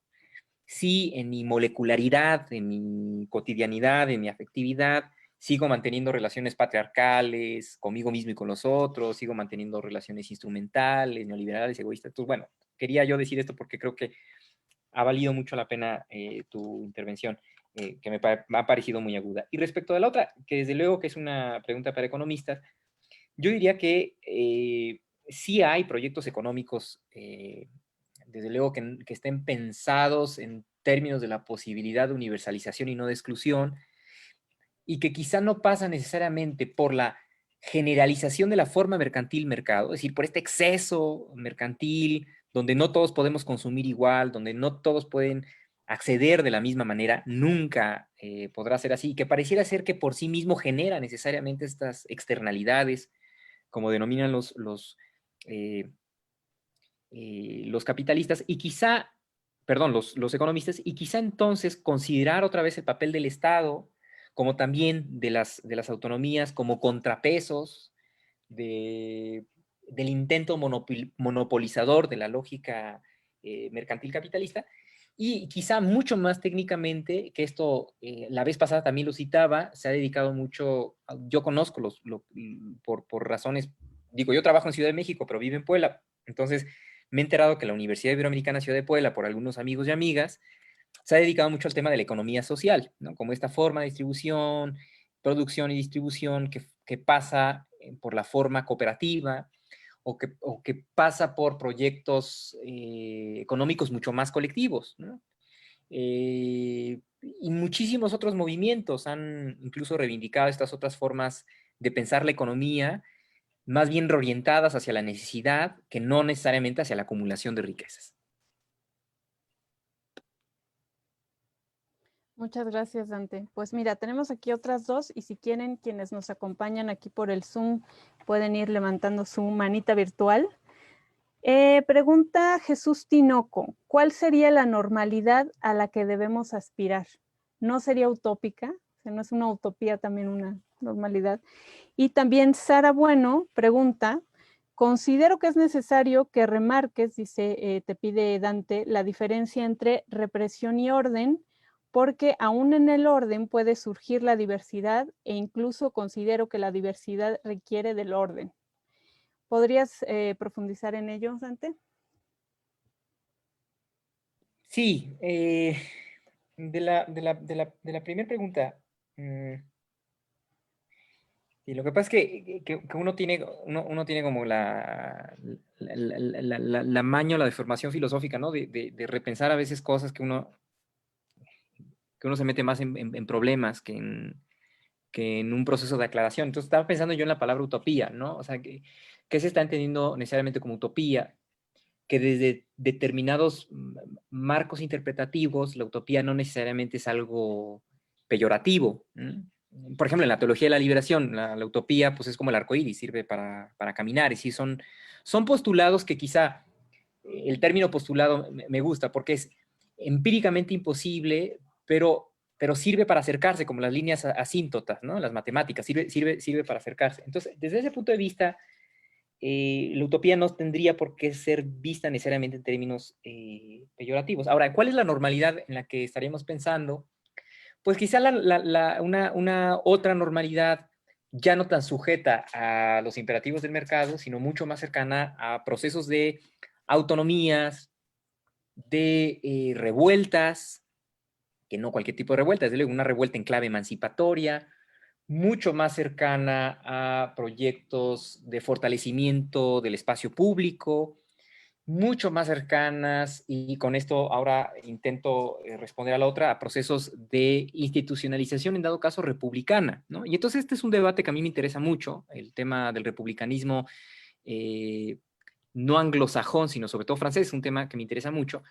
si en mi molecularidad, en mi cotidianidad, en mi afectividad, sigo manteniendo relaciones patriarcales conmigo mismo y con los otros, sigo manteniendo relaciones instrumentales, neoliberales, egoístas. Entonces, bueno, quería yo decir esto porque creo que ha valido mucho la pena tu intervención, que me ha parecido muy aguda. Y respecto de la otra, que desde luego que es una pregunta para economistas, yo diría que sí hay proyectos económicos, desde luego que estén pensados en términos de la posibilidad de universalización y no de exclusión, y que quizá no pasa necesariamente por la generalización de la forma mercantil mercado, es decir, por este exceso mercantil, donde no todos podemos consumir igual, donde no todos pueden acceder de la misma manera, nunca podrá ser así, que pareciera ser que por sí mismo genera necesariamente estas externalidades, como denominan los capitalistas, y quizá, perdón, los economistas, y quizá entonces considerar otra vez el papel del Estado, como también de las autonomías, como contrapesos del intento monopolizador de la lógica mercantil capitalista, y quizá mucho más técnicamente, que esto la vez pasada también lo citaba, se ha dedicado mucho, yo conozco por razones, digo, yo trabajo en Ciudad de México, pero vivo en Puebla, entonces me he enterado que la Universidad Iberoamericana Ciudad de Puebla, por algunos amigos y amigas, se ha dedicado mucho al tema de la economía social, ¿no? Como esta forma de distribución, producción y distribución que pasa por la forma cooperativa o que pasa por proyectos económicos mucho más colectivos, ¿no? Y muchísimos otros movimientos han incluso reivindicado estas otras formas de pensar la economía, más bien reorientadas hacia la necesidad que no necesariamente hacia la acumulación de riquezas. Muchas gracias, Dante. Pues mira, tenemos aquí otras dos y si quieren, quienes nos acompañan aquí por el Zoom pueden ir levantando su manita virtual. Pregunta Jesús Tinoco, ¿cuál sería la normalidad a la que debemos aspirar? ¿No sería utópica? O sea, ¿no es una utopía también una normalidad? Y también Sara Bueno pregunta, considero que es necesario que remarques, dice, te pide Dante, la diferencia entre represión y orden, porque aún en el orden puede surgir la diversidad e incluso considero que la diversidad requiere del orden. ¿Podrías profundizar en ello, Dante? Sí, de la primera pregunta, y lo que pasa es que uno tiene como la maña o la deformación filosófica, ¿no? De repensar a veces cosas que uno se mete más en problemas que en un proceso de aclaración. Entonces estaba pensando yo en la palabra utopía, ¿no? O sea, ¿qué se está entendiendo necesariamente como utopía? Que desde determinados marcos interpretativos, la utopía no necesariamente es algo peyorativo. Por ejemplo, en la teología de la liberación, la utopía pues, es como el arco iris, sirve para caminar. Y sí, son postulados que quizá el término postulado me gusta porque es empíricamente imposible, pero sirve para acercarse, como las líneas asíntotas, ¿no? Las matemáticas, sirve para acercarse. Entonces, desde ese punto de vista, la utopía no tendría por qué ser vista necesariamente en términos peyorativos. Ahora, ¿cuál es la normalidad en la que estaríamos pensando? Pues quizá una otra normalidad ya no tan sujeta a los imperativos del mercado, sino mucho más cercana a procesos de autonomías, de revueltas, que no cualquier tipo de revuelta, desde luego una revuelta en clave emancipatoria, mucho más cercana a proyectos de fortalecimiento del espacio público, mucho más cercanas, y con esto ahora intento responder a la otra, a procesos de institucionalización, en dado caso republicana, ¿no? Y entonces este es un debate que a mí me interesa mucho, el tema del republicanismo no anglosajón, sino sobre todo francés, es un tema que me interesa mucho,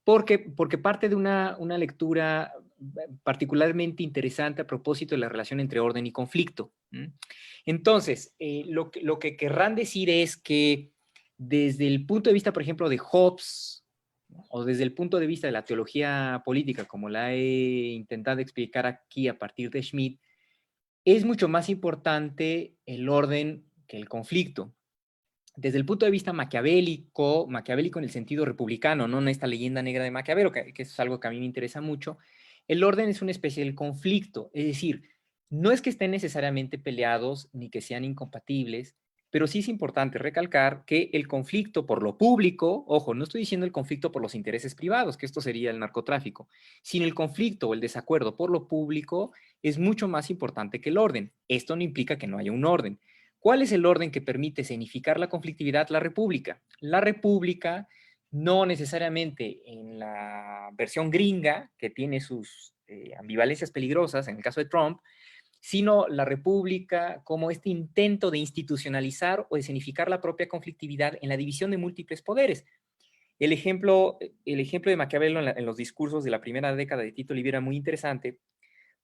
porque parte de una lectura particularmente interesante a propósito de la relación entre orden y conflicto. Entonces, lo que querrán decir es que desde el punto de vista, por ejemplo, de Hobbes, o desde el punto de vista de la teología política, como la he intentado explicar aquí a partir de Schmitt, es mucho más importante el orden que el conflicto. Desde el punto de vista maquiavélico en el sentido republicano, no en esta leyenda negra de Maquiavelo, que es algo que a mí me interesa mucho, el orden es una especie de conflicto, es decir, no es que estén necesariamente peleados ni que sean incompatibles, pero sí es importante recalcar que el conflicto por lo público, ojo, no estoy diciendo el conflicto por los intereses privados, que esto sería el narcotráfico, sino el conflicto o el desacuerdo por lo público es mucho más importante que el orden. Esto no implica que no haya un orden. ¿Cuál es el orden que permite escenificar la conflictividad? La república. La república, no necesariamente en la versión gringa, que tiene sus ambivalencias peligrosas, en el caso de Trump, sino la república como este intento de institucionalizar o escenificar la propia conflictividad en la división de múltiples poderes. El ejemplo de Maquiavelo en los discursos de la primera década de Tito Livio era muy interesante,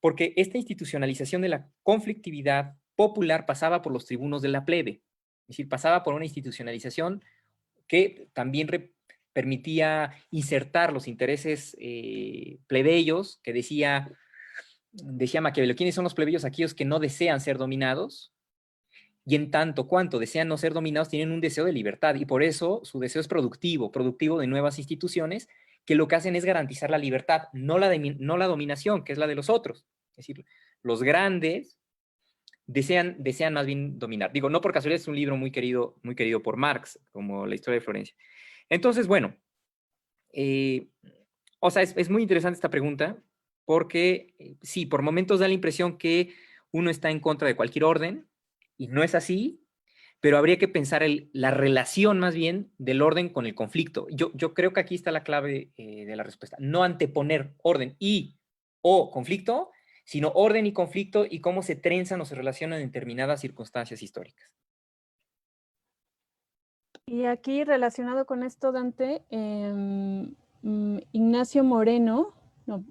porque esta institucionalización de la conflictividad popular pasaba por los tribunos de la plebe, es decir, pasaba por una institucionalización que también permitía insertar los intereses plebeyos, que decía Maquiavelo, ¿quiénes son los plebeyos? Aquellos que no desean ser dominados, y en tanto cuanto desean no ser dominados, tienen un deseo de libertad, y por eso su deseo es productivo de nuevas instituciones, que lo que hacen es garantizar la libertad, no la dominación, que es la de los otros. Es decir, los grandes desean más bien dominar. Digo, no por casualidad, es un libro muy querido por Marx, como La historia de Florencia. Entonces, bueno, o sea, es muy interesante esta pregunta, porque sí, por momentos da la impresión que uno está en contra de cualquier orden, y no es así, pero habría que pensar la relación más bien del orden con el conflicto. Yo creo que aquí está la clave de la respuesta. No anteponer orden o conflicto, sino orden y conflicto y cómo se trenzan o se relacionan en determinadas circunstancias históricas. Y aquí relacionado con esto, Dante, Ignacio Moreno, no,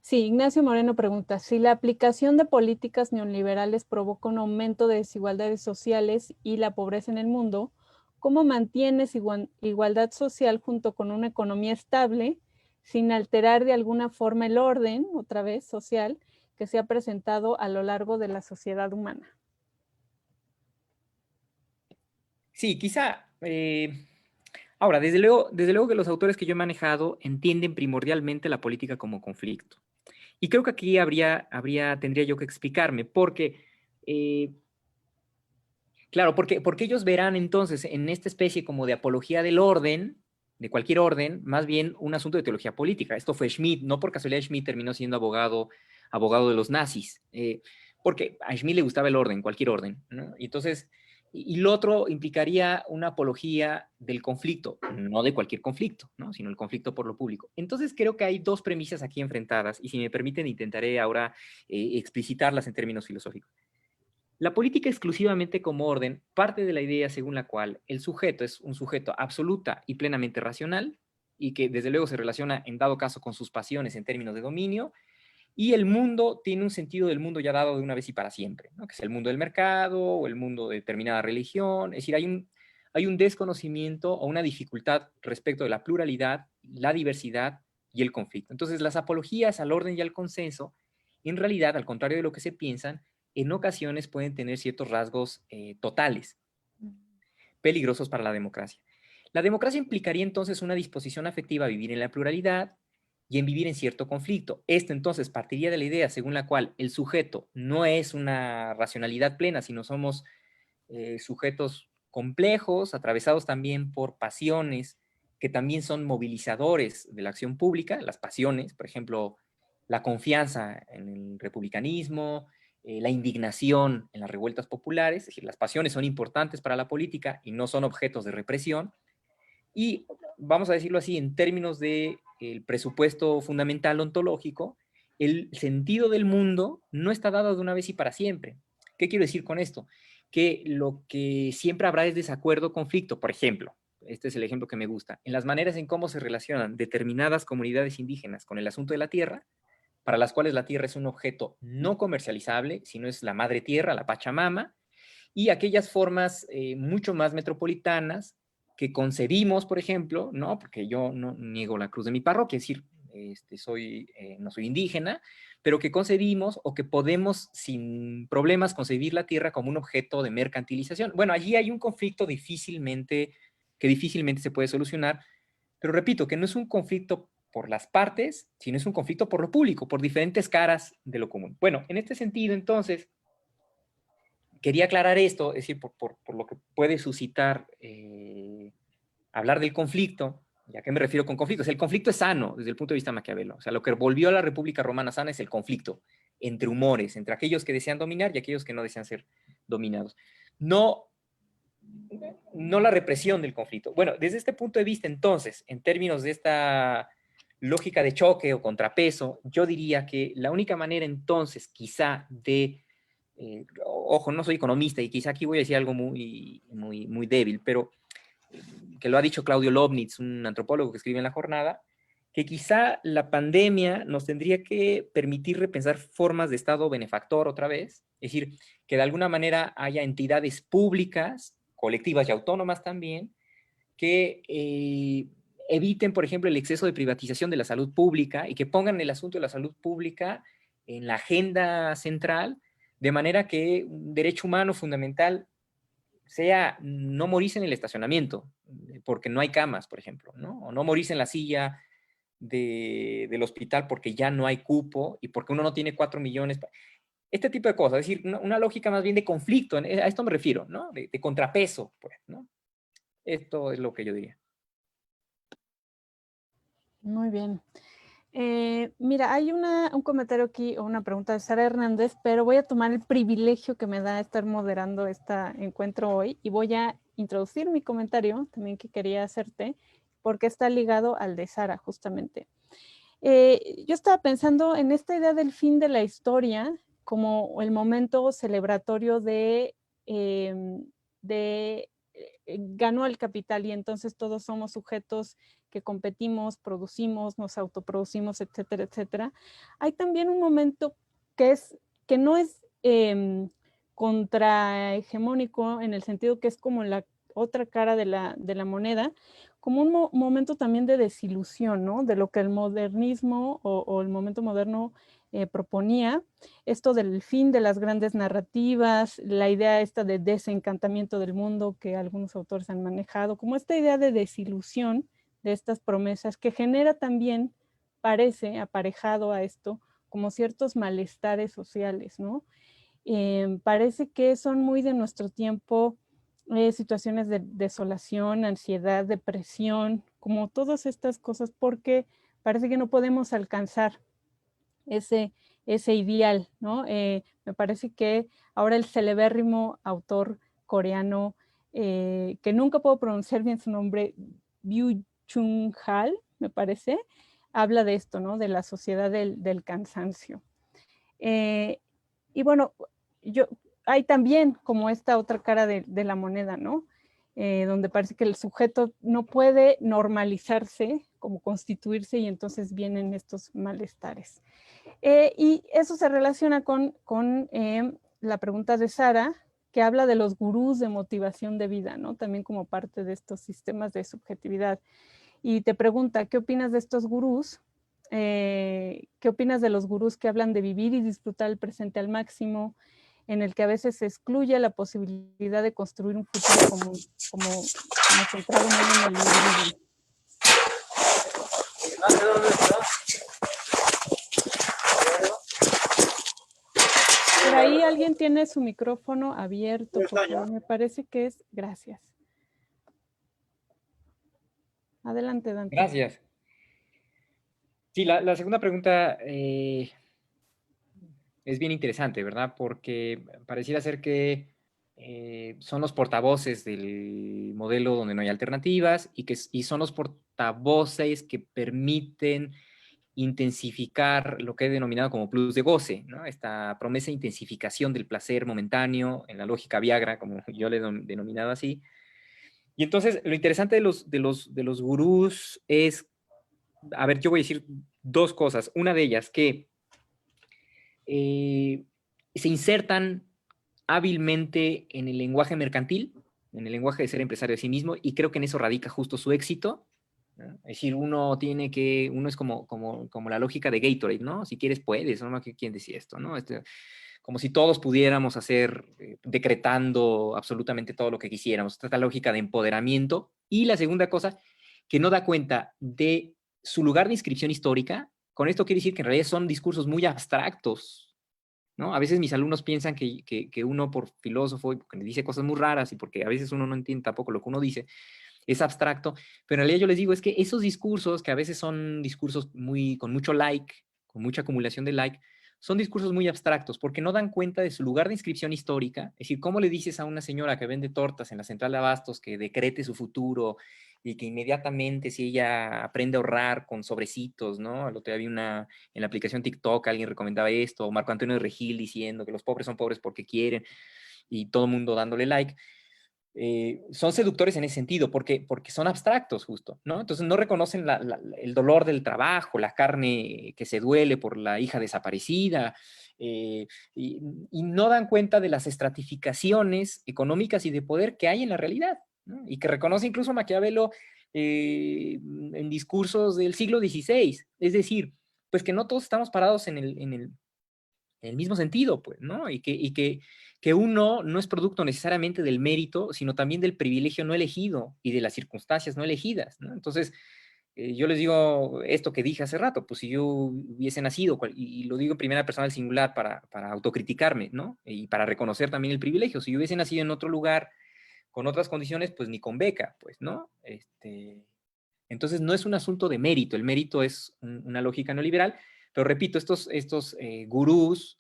sí, Ignacio Moreno pregunta, si la aplicación de políticas neoliberales provoca un aumento de desigualdades sociales y la pobreza en el mundo, ¿cómo mantienes igualdad social junto con una economía estable sin alterar de alguna forma el orden, otra vez, social, que se ha presentado a lo largo de la sociedad humana? Sí, quizá... ahora, desde luego que los autores que yo he manejado entienden primordialmente la política como conflicto. Y creo que aquí tendría yo que explicarme, porque, claro, porque ellos verán entonces en esta especie como de apología del orden, de cualquier orden, más bien un asunto de teología política. Esto fue Schmitt, no por casualidad Schmitt terminó siendo abogado de los nazis, porque a Schmitt le gustaba el orden, cualquier orden, ¿no? Y entonces, y lo otro implicaría una apología del conflicto, no de cualquier conflicto, ¿no? Sino el conflicto por lo público. Entonces creo que hay dos premisas aquí enfrentadas, y si me permiten intentaré ahora explicitarlas en términos filosóficos. La política exclusivamente como orden parte de la idea según la cual el sujeto es un sujeto absoluta y plenamente racional, y que desde luego se relaciona en dado caso con sus pasiones en términos de dominio, y el mundo tiene un sentido del mundo ya dado de una vez y para siempre, ¿no? Que es el mundo del mercado o el mundo de determinada religión. Es decir, hay un desconocimiento o una dificultad respecto de la pluralidad, la diversidad y el conflicto. Entonces, las apologías al orden y al consenso, en realidad, al contrario de lo que se piensan, en ocasiones pueden tener ciertos rasgos totales, peligrosos para la democracia. La democracia implicaría entonces una disposición afectiva a vivir en la pluralidad y en vivir en cierto conflicto. Esto entonces partiría de la idea según la cual el sujeto no es una racionalidad plena, sino somos sujetos complejos, atravesados también por pasiones que también son movilizadores de la acción pública, las pasiones, por ejemplo, la confianza en el republicanismo, la indignación en las revueltas populares. Es decir, las pasiones son importantes para la política y no son objetos de represión. Y vamos a decirlo así, en términos del presupuesto fundamental ontológico, el sentido del mundo no está dado de una vez y para siempre. ¿Qué quiero decir con esto? Que lo que siempre habrá es desacuerdo, conflicto. Por ejemplo, este es el ejemplo que me gusta, en las maneras en cómo se relacionan determinadas comunidades indígenas con el asunto de la tierra, para las cuales la tierra es un objeto no comercializable, sino es la madre tierra, la Pachamama, y aquellas formas mucho más metropolitanas que concebimos, por ejemplo, ¿no? Porque yo no niego la cruz de mi parroquia, es decir, no soy indígena, pero que concebimos o que podemos sin problemas concebir la tierra como un objeto de mercantilización. Bueno, allí hay un conflicto que difícilmente se puede solucionar, pero repito, que no es un conflicto por las partes, sino es un conflicto por lo público, por diferentes caras de lo común. Bueno, en este sentido, entonces, quería aclarar esto, es decir, por lo que puede suscitar hablar del conflicto. ¿Y a qué me refiero con conflictos? El conflicto es sano desde el punto de vista de Maquiavelo. O sea, lo que volvió a la República Romana sana es el conflicto entre humores, entre aquellos que desean dominar y aquellos que no desean ser dominados. No la represión del conflicto. Bueno, desde este punto de vista, entonces, en términos de esta lógica de choque o contrapeso, yo diría que la única manera entonces quizá de ojo, no soy economista y quizá aquí voy a decir algo muy débil, pero que lo ha dicho Claudio Lobnitz, un antropólogo que escribe en La Jornada, que quizá la pandemia nos tendría que permitir repensar formas de Estado benefactor otra vez, es decir, que de alguna manera haya entidades públicas, colectivas y autónomas también, que eviten, por ejemplo, el exceso de privatización de la salud pública y que pongan el asunto de la salud pública en la agenda central, de manera que un derecho humano fundamental sea no morirse en el estacionamiento, porque no hay camas, por ejemplo, ¿no? O no morirse en la silla del hospital porque ya no hay cupo y porque uno no tiene 4 millones. Este tipo de cosas, es decir, una lógica más bien de conflicto, a esto me refiero, ¿no? De contrapeso, pues, ¿no? Esto es lo que yo diría. Muy bien. Mira, hay un comentario aquí o una pregunta de Sara Hernández, pero voy a tomar el privilegio que me da estar moderando este encuentro hoy y voy a introducir mi comentario también que quería hacerte porque está ligado al de Sara justamente. Yo estaba pensando en esta idea del fin de la historia como el momento celebratorio ganó el capital y entonces todos somos sujetos que competimos, producimos, nos autoproducimos, etcétera, etcétera. Hay también un momento que no es contrahegemónico en el sentido que es como la otra cara de la moneda, como un momento también de desilusión, ¿no? De lo que el modernismo o el momento moderno proponía, esto del fin de las grandes narrativas, la idea esta de desencantamiento del mundo que algunos autores han manejado, como esta idea de desilusión de estas promesas que genera también, parece aparejado a esto, como ciertos malestares sociales, ¿no? Parece que son muy de nuestro tiempo situaciones de desolación, ansiedad, depresión, como todas estas cosas, porque parece que no podemos alcanzar ese ideal, ¿no? Me parece que ahora el celebérrimo autor coreano, que nunca puedo pronunciar bien su nombre, Byung-Chul Han, me parece, habla de esto, ¿no? De la sociedad del cansancio. Y bueno, hay también como esta otra cara de la moneda, ¿no? Donde parece que el sujeto no puede normalizarse, como constituirse, y entonces vienen estos malestares. Y eso se relaciona con la pregunta de Sara, que habla de los gurús de motivación de vida, ¿no? También como parte de estos sistemas de subjetividad. Y te pregunta, ¿qué opinas de estos gurús? ¿Qué opinas de los gurús que hablan de vivir y disfrutar el presente al máximo, en el que a veces se excluye la posibilidad de construir un futuro como centrado en el individuo? Por ahí alguien tiene su micrófono abierto, por favor. Me parece que es. Gracias. Adelante, Dante. Gracias. Sí, la segunda pregunta es bien interesante, ¿verdad? Porque pareciera ser que son los portavoces del modelo donde no hay alternativas y son los portavoces que permiten intensificar lo que he denominado como plus de goce, ¿no? Esta promesa de intensificación del placer momentáneo en la lógica Viagra, como yo le he denominado así. Y entonces lo interesante de los gurús es, a ver, yo voy a decir dos cosas. Una de ellas, que se insertan hábilmente en el lenguaje mercantil, en el lenguaje de ser empresario de sí mismo, y creo que en eso radica justo su éxito, ¿no? Es decir, uno es como la lógica de Gatorade, ¿no? Si quieres, puedes, ¿no? ¿Quién decía esto, no? Como si todos pudiéramos hacer, decretando absolutamente todo lo que quisiéramos. Esta lógica de empoderamiento. Y la segunda cosa, que no da cuenta de su lugar de inscripción histórica. Con esto quiere decir que en realidad son discursos muy abstractos, ¿no? A veces mis alumnos piensan que uno por filósofo, y porque le dice cosas muy raras y porque a veces uno no entiende tampoco lo que uno dice, es abstracto, pero en realidad yo les digo es que esos discursos, que a veces son discursos con mucho like, con mucha acumulación de like, son discursos muy abstractos porque no dan cuenta de su lugar de inscripción histórica. Es decir, ¿cómo le dices a una señora que vende tortas en la central de abastos que decrete su futuro y que inmediatamente, si ella aprende a ahorrar con sobrecitos, ¿no? El otro día vi en la aplicación TikTok, alguien recomendaba esto, o Marco Antonio de Regil diciendo que los pobres son pobres porque quieren, y todo el mundo dándole like. son seductores en ese sentido, porque son abstractos justo, ¿no? Entonces no reconocen el dolor del trabajo, la carne que se duele por la hija desaparecida, y no dan cuenta de las estratificaciones económicas y de poder que hay en la realidad, ¿no? Y que reconoce incluso Maquiavelo en discursos del siglo XVI, es decir, pues que no todos estamos parados en el mismo sentido, pues, ¿no? Que uno no es producto necesariamente del mérito, sino también del privilegio no elegido y de las circunstancias no elegidas, ¿no? Entonces, yo les digo esto que dije hace rato, pues si yo hubiese nacido, y lo digo en primera persona del singular para autocriticarme, ¿no? Y para reconocer también el privilegio, si yo hubiese nacido en otro lugar, con otras condiciones, pues ni con beca, pues, ¿no? Entonces no es un asunto de mérito, el mérito es una lógica neoliberal, pero repito, estos gurús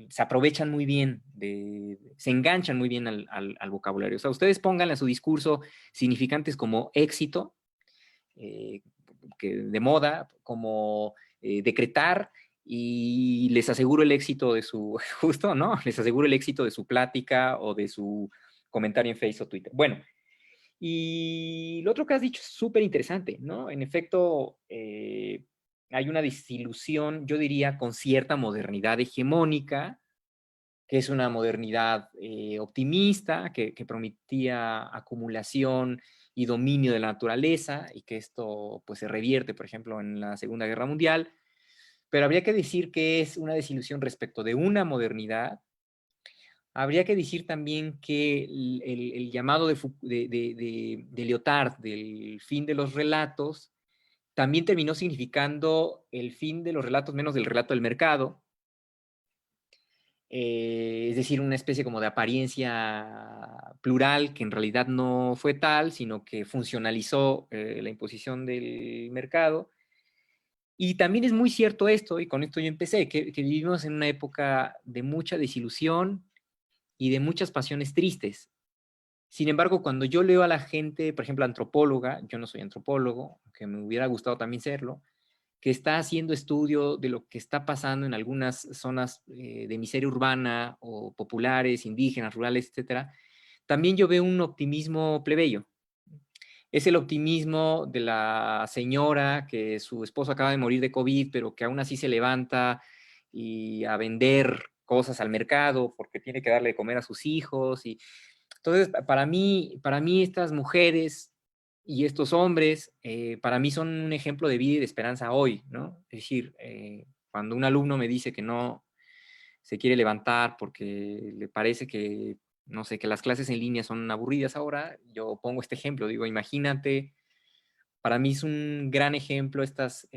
se aprovechan muy bien, se enganchan muy bien al vocabulario. O sea, ustedes pongan a su discurso significantes como éxito, de moda, como decretar, y les aseguro el éxito de su, justo, ¿no? Les aseguro el éxito de su plática o de su comentario en Facebook o Twitter. Bueno, y lo otro que has dicho es súper interesante, ¿no? En efecto, hay una desilusión, yo diría, con cierta modernidad hegemónica, que es una modernidad optimista, que prometía acumulación y dominio de la naturaleza, y que esto pues se revierte, por ejemplo, en la Segunda Guerra Mundial. Pero habría que decir que es una desilusión respecto de una modernidad. Habría que decir también que el llamado de Lyotard del fin de los relatos también terminó significando el fin de los relatos, menos del relato del mercado, es decir, una especie como de apariencia plural que en realidad no fue tal, sino que funcionalizó la imposición del mercado. Y también es muy cierto esto, y con esto yo empecé, que vivimos en una época de mucha desilusión y de muchas pasiones tristes. Sin embargo, cuando yo leo a la gente, por ejemplo, antropóloga, yo no soy antropólogo, aunque me hubiera gustado también serlo, que está haciendo estudio de lo que está pasando en algunas zonas de miseria urbana o populares, indígenas, rurales, etcétera, también yo veo un optimismo plebeyo. Es el optimismo de la señora que su esposo acaba de morir de COVID, pero que aún así se levanta y a vender cosas al mercado porque tiene que darle de comer a sus hijos. Y entonces, para mí estas mujeres y estos hombres, para mí son un ejemplo de vida y de esperanza hoy, ¿no? Es decir, cuando un alumno me dice que no se quiere levantar porque le parece que, no sé, que las clases en línea son aburridas ahora, yo pongo este ejemplo, digo, imagínate, para mí es un gran ejemplo estas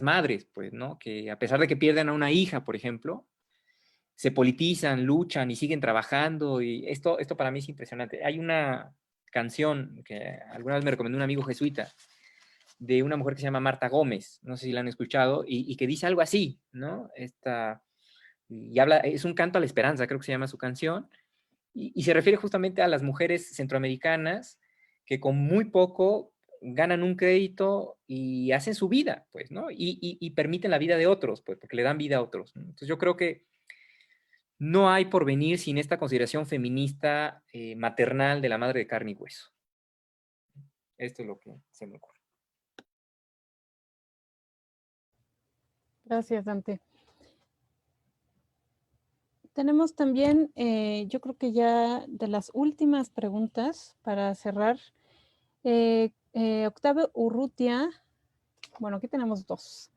madres, pues, ¿no? Que a pesar de que pierden a una hija, por ejemplo, se politizan, luchan y siguen trabajando, y esto para mí es impresionante. Hay una canción que alguna vez me recomendó un amigo jesuita de una mujer que se llama Marta Gómez, no sé si la han escuchado, y que dice algo así, ¿no? Y habla, es un canto a la esperanza, creo que se llama su canción, y se refiere justamente a las mujeres centroamericanas que con muy poco ganan un crédito y hacen su vida, pues, ¿no? Y permiten la vida de otros, pues, porque le dan vida a otros, ¿no? Entonces yo creo que no hay porvenir sin esta consideración feminista maternal de la madre de carne y hueso. Esto es lo que se me ocurre. Gracias, Dante. Tenemos también, yo creo que ya de las últimas preguntas para cerrar, Octavio Urrutia, bueno, aquí tenemos dos.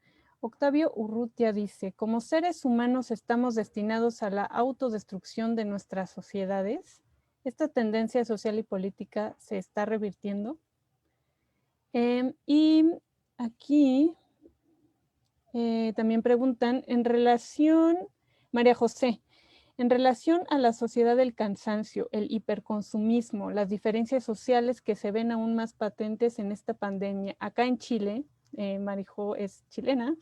Octavio Urrutia dice, como seres humanos estamos destinados a la autodestrucción de nuestras sociedades. ¿Esta tendencia social y política se está revirtiendo? Y aquí también preguntan, en relación, María José, en relación a la sociedad del cansancio, el hiperconsumismo, las diferencias sociales que se ven aún más patentes en esta pandemia. Acá en Chile, Marijo es chilena,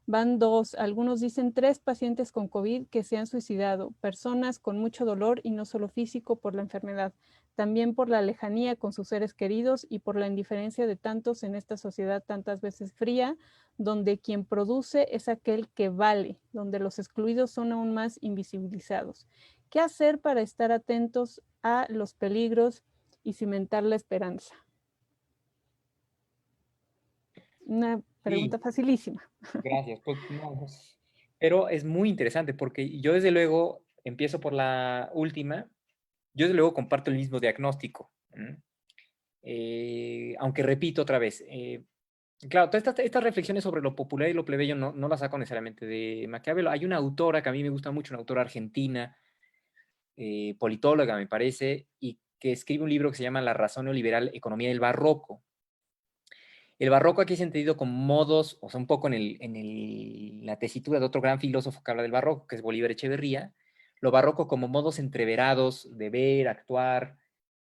van 2, algunos dicen 3 pacientes con COVID que se han suicidado, personas con mucho dolor y no solo físico por la enfermedad, también por la lejanía con sus seres queridos y por la indiferencia de tantos en esta sociedad tantas veces fría, donde quien produce es aquel que vale, donde los excluidos son aún más invisibilizados. ¿Qué hacer para estar atentos a los peligros y cimentar la esperanza. Una pregunta facilísima. Gracias. Pues, no, pero es muy interesante porque yo desde luego empiezo por la última. Yo desde luego comparto el mismo diagnóstico. Aunque repito otra vez, claro, todas estas reflexiones sobre lo popular y lo plebeyo no las saco necesariamente de Maquiavelo. Hay una autora que a mí me gusta mucho, una autora argentina, politóloga me parece, y que escribe un libro que se llama La razón neoliberal, economía del barroco. El barroco aquí es entendido como modos, o sea, un poco en la tesitura de otro gran filósofo que habla del barroco, que es Bolívar Echeverría, lo barroco como modos entreverados de ver, actuar,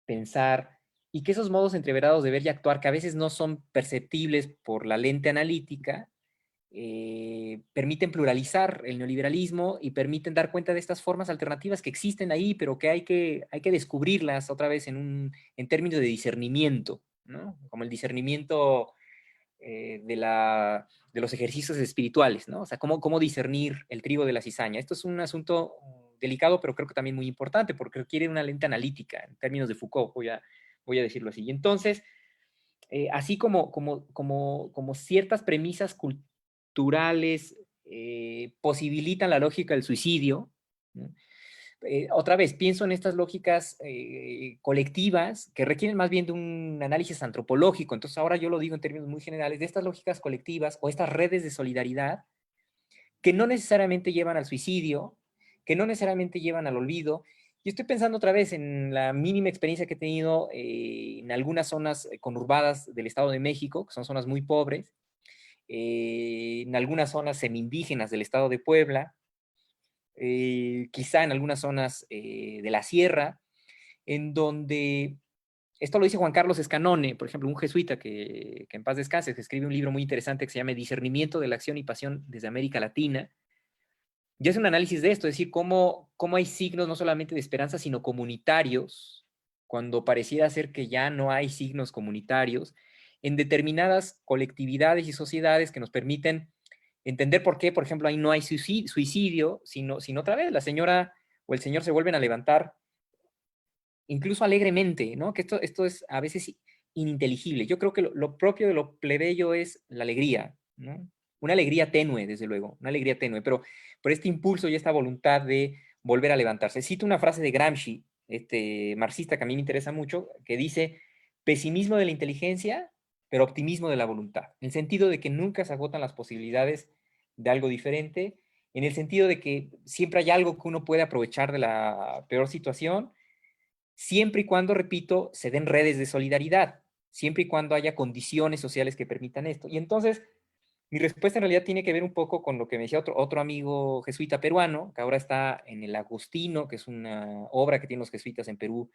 pensar, y que esos modos entreverados de ver y actuar, que a veces no son perceptibles por la lente analítica, permiten pluralizar el neoliberalismo y permiten dar cuenta de estas formas alternativas que existen ahí, pero que hay que descubrirlas otra vez en términos de discernimiento, ¿no? Como el discernimiento de los ejercicios espirituales, ¿no? O sea, cómo discernir el trigo de la cizaña. Esto es un asunto delicado, pero creo que también muy importante, porque requiere una lente analítica, en términos de Foucault, voy a decirlo así. Y entonces, así como ciertas premisas culturales posibilitan la lógica del suicidio, ¿no? Otra vez, pienso en estas lógicas colectivas que requieren más bien de un análisis antropológico. Entonces, ahora yo lo digo en términos muy generales, de estas lógicas colectivas o estas redes de solidaridad que no necesariamente llevan al suicidio, que no necesariamente llevan al olvido. Y estoy pensando otra vez en la mínima experiencia que he tenido en algunas zonas conurbadas del Estado de México, que son zonas muy pobres, en algunas zonas semi-indígenas del Estado de Puebla, quizá en algunas zonas de la sierra, en donde, esto lo dice Juan Carlos Escanone, por ejemplo, un jesuita que en paz descanse, que escribe un libro muy interesante que se llama Discernimiento de la acción y pasión desde América Latina, y hace un análisis de esto, es decir, cómo hay signos no solamente de esperanza, sino comunitarios, cuando pareciera ser que ya no hay signos comunitarios, en determinadas colectividades y sociedades que nos permiten entender por qué, por ejemplo, ahí no hay suicidio, sino otra vez la señora o el señor se vuelven a levantar incluso alegremente, ¿no? Que esto es a veces ininteligible. Yo creo que lo propio de lo plebeyo es la alegría, ¿no? Una alegría tenue, desde luego, una alegría tenue, pero por este impulso y esta voluntad de volver a levantarse. Cito una frase de Gramsci, este marxista que a mí me interesa mucho, que dice, pesimismo de la inteligencia, pero optimismo de la voluntad, en el sentido de que nunca se agotan las posibilidades de algo diferente, en el sentido de que siempre hay algo que uno puede aprovechar de la peor situación, siempre y cuando, repito, se den redes de solidaridad, siempre y cuando haya condiciones sociales que permitan esto. Y entonces, mi respuesta en realidad tiene que ver un poco con lo que me decía otro amigo jesuita peruano, que ahora está en el Agustino, que es una obra que tienen los jesuitas en Perú,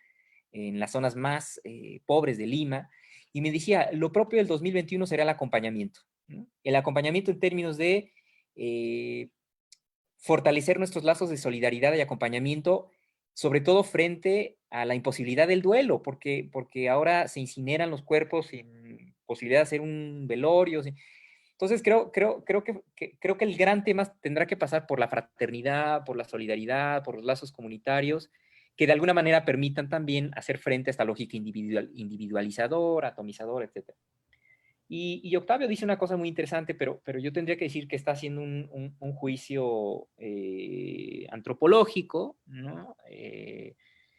en las zonas más pobres de Lima, y me decía, lo propio del 2021 será el acompañamiento, ¿no? El acompañamiento en términos de fortalecer nuestros lazos de solidaridad y acompañamiento, sobre todo frente a la imposibilidad del duelo, porque ahora se incineran los cuerpos sin posibilidad de hacer un velorio. Entonces creo que el gran tema tendrá que pasar por la fraternidad, por la solidaridad, por los lazos comunitarios, que de alguna manera permitan también hacer frente a esta lógica individualizadora, atomizadora, etc. Y Octavio dice una cosa muy interesante, pero yo tendría que decir que está haciendo un juicio antropológico, ¿no? Es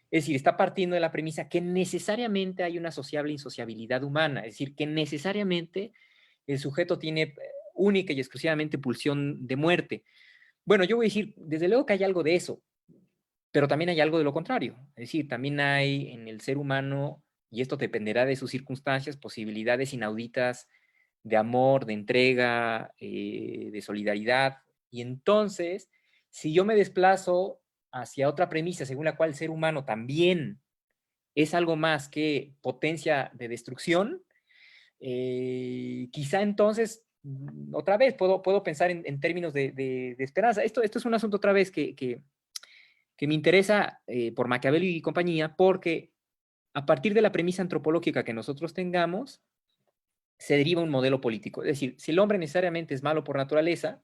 decir, está partiendo de la premisa que necesariamente hay una sociable insociabilidad humana, es decir, que necesariamente el sujeto tiene única y exclusivamente pulsión de muerte. Bueno, yo voy a decir, desde luego que hay algo de eso, pero también hay algo de lo contrario. Es decir, también hay en el ser humano, y esto dependerá de sus circunstancias, posibilidades inauditas de amor, de entrega, de solidaridad. Y entonces, si yo me desplazo hacia otra premisa según la cual el ser humano también es algo más que potencia de destrucción, quizá entonces, otra vez, puedo pensar en términos de esperanza. Esto es un asunto otra vez que me interesa por Maquiavelo y compañía, porque a partir de la premisa antropológica que nosotros tengamos, se deriva un modelo político. Es decir, si el hombre necesariamente es malo por naturaleza,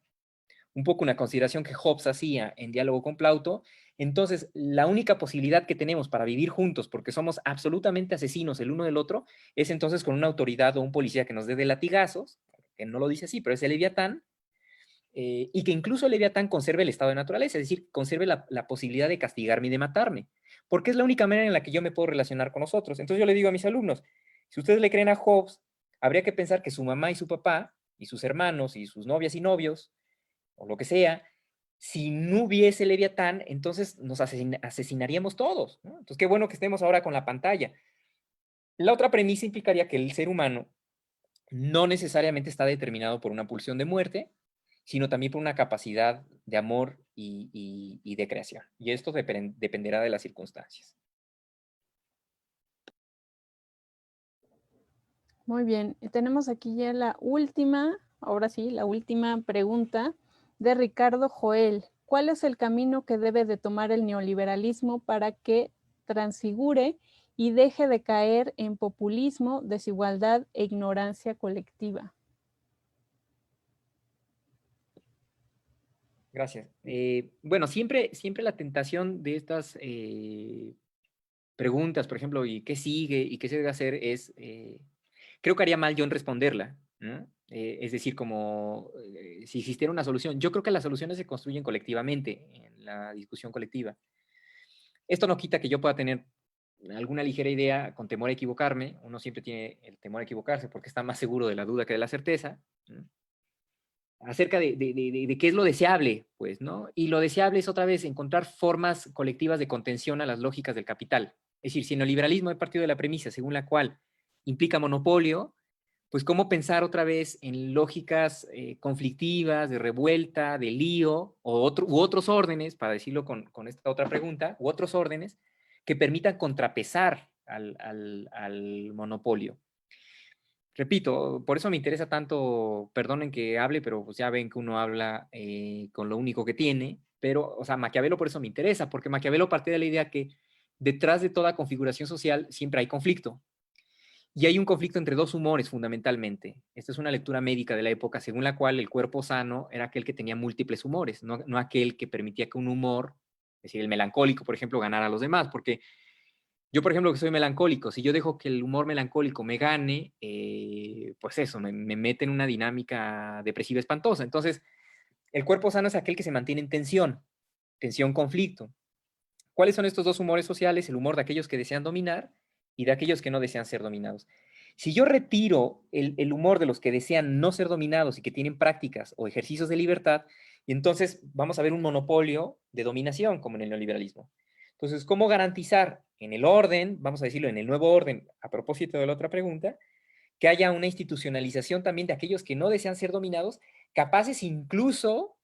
un poco una consideración que Hobbes hacía en Diálogo con Plauto. Entonces, la única posibilidad que tenemos para vivir juntos, porque somos absolutamente asesinos el uno del otro, es entonces con una autoridad o un policía que nos dé de latigazos, que no lo dice así, pero es el Leviatán, y que incluso el Leviatán conserve el estado de naturaleza, es decir, conserve la posibilidad de castigarme y de matarme, porque es la única manera en la que yo me puedo relacionar con nosotros. Entonces yo le digo a mis alumnos, si ustedes le creen a Hobbes, habría que pensar que su mamá y su papá, y sus hermanos, y sus novias y novios, o lo que sea, si no hubiese Leviatán, entonces nos asesinaríamos todos, ¿no? Entonces qué bueno que estemos ahora con la pantalla. La otra premisa implicaría que el ser humano no necesariamente está determinado por una pulsión de muerte, sino también por una capacidad de amor y de creación. Y esto dependerá de las circunstancias. Muy bien, y tenemos aquí ya la última, ahora sí, la última pregunta de Ricardo Joel. ¿Cuál es el camino que debe de tomar el neoliberalismo para que transfigure y deje de caer en populismo, desigualdad e ignorancia colectiva? Gracias. Bueno, siempre la tentación de estas preguntas, por ejemplo, ¿y qué sigue? ¿Y qué se debe hacer? Creo que haría mal yo en responderla, ¿no? Es decir, como si existiera una solución. Yo creo que las soluciones se construyen colectivamente, en la discusión colectiva. Esto no quita que yo pueda tener alguna ligera idea con temor a equivocarme. Uno siempre tiene el temor a equivocarse porque está más seguro de la duda que de la certeza, ¿no? Acerca de qué es lo deseable, pues, ¿no? Y lo deseable es otra vez encontrar formas colectivas de contención a las lógicas del capital. Es decir, si en el liberalismo he partido de la premisa según la cual implica monopolio, pues cómo pensar otra vez en lógicas conflictivas, de revuelta, de lío, u otros órdenes, para decirlo con esta otra pregunta, u otros órdenes que permitan contrapesar al monopolio. Repito, por eso me interesa tanto, perdonen que hable, pero pues ya ven que uno habla con lo único que tiene, pero, o sea, Maquiavelo por eso me interesa, porque Maquiavelo parte de la idea que detrás de toda configuración social siempre hay conflicto. Y hay un conflicto entre dos humores fundamentalmente. Esta es una lectura médica de la época según la cual el cuerpo sano era aquel que tenía múltiples humores, no aquel que permitía que un humor, es decir, el melancólico, por ejemplo, ganara a los demás, porque yo, por ejemplo, que soy melancólico, si yo dejo que el humor melancólico me gane, pues eso, me mete en una dinámica depresiva espantosa. Entonces, el cuerpo sano es aquel que se mantiene en tensión, conflicto. ¿Cuáles son estos dos humores sociales? El humor de aquellos que desean dominar y de aquellos que no desean ser dominados. Si yo retiro el humor de los que desean no ser dominados y que tienen prácticas o ejercicios de libertad, y entonces vamos a ver un monopolio de dominación, como en el neoliberalismo. Entonces, ¿cómo garantizar en el orden, vamos a decirlo, en el nuevo orden, a propósito de la otra pregunta, que haya una institucionalización también de aquellos que no desean ser dominados, capaces incluso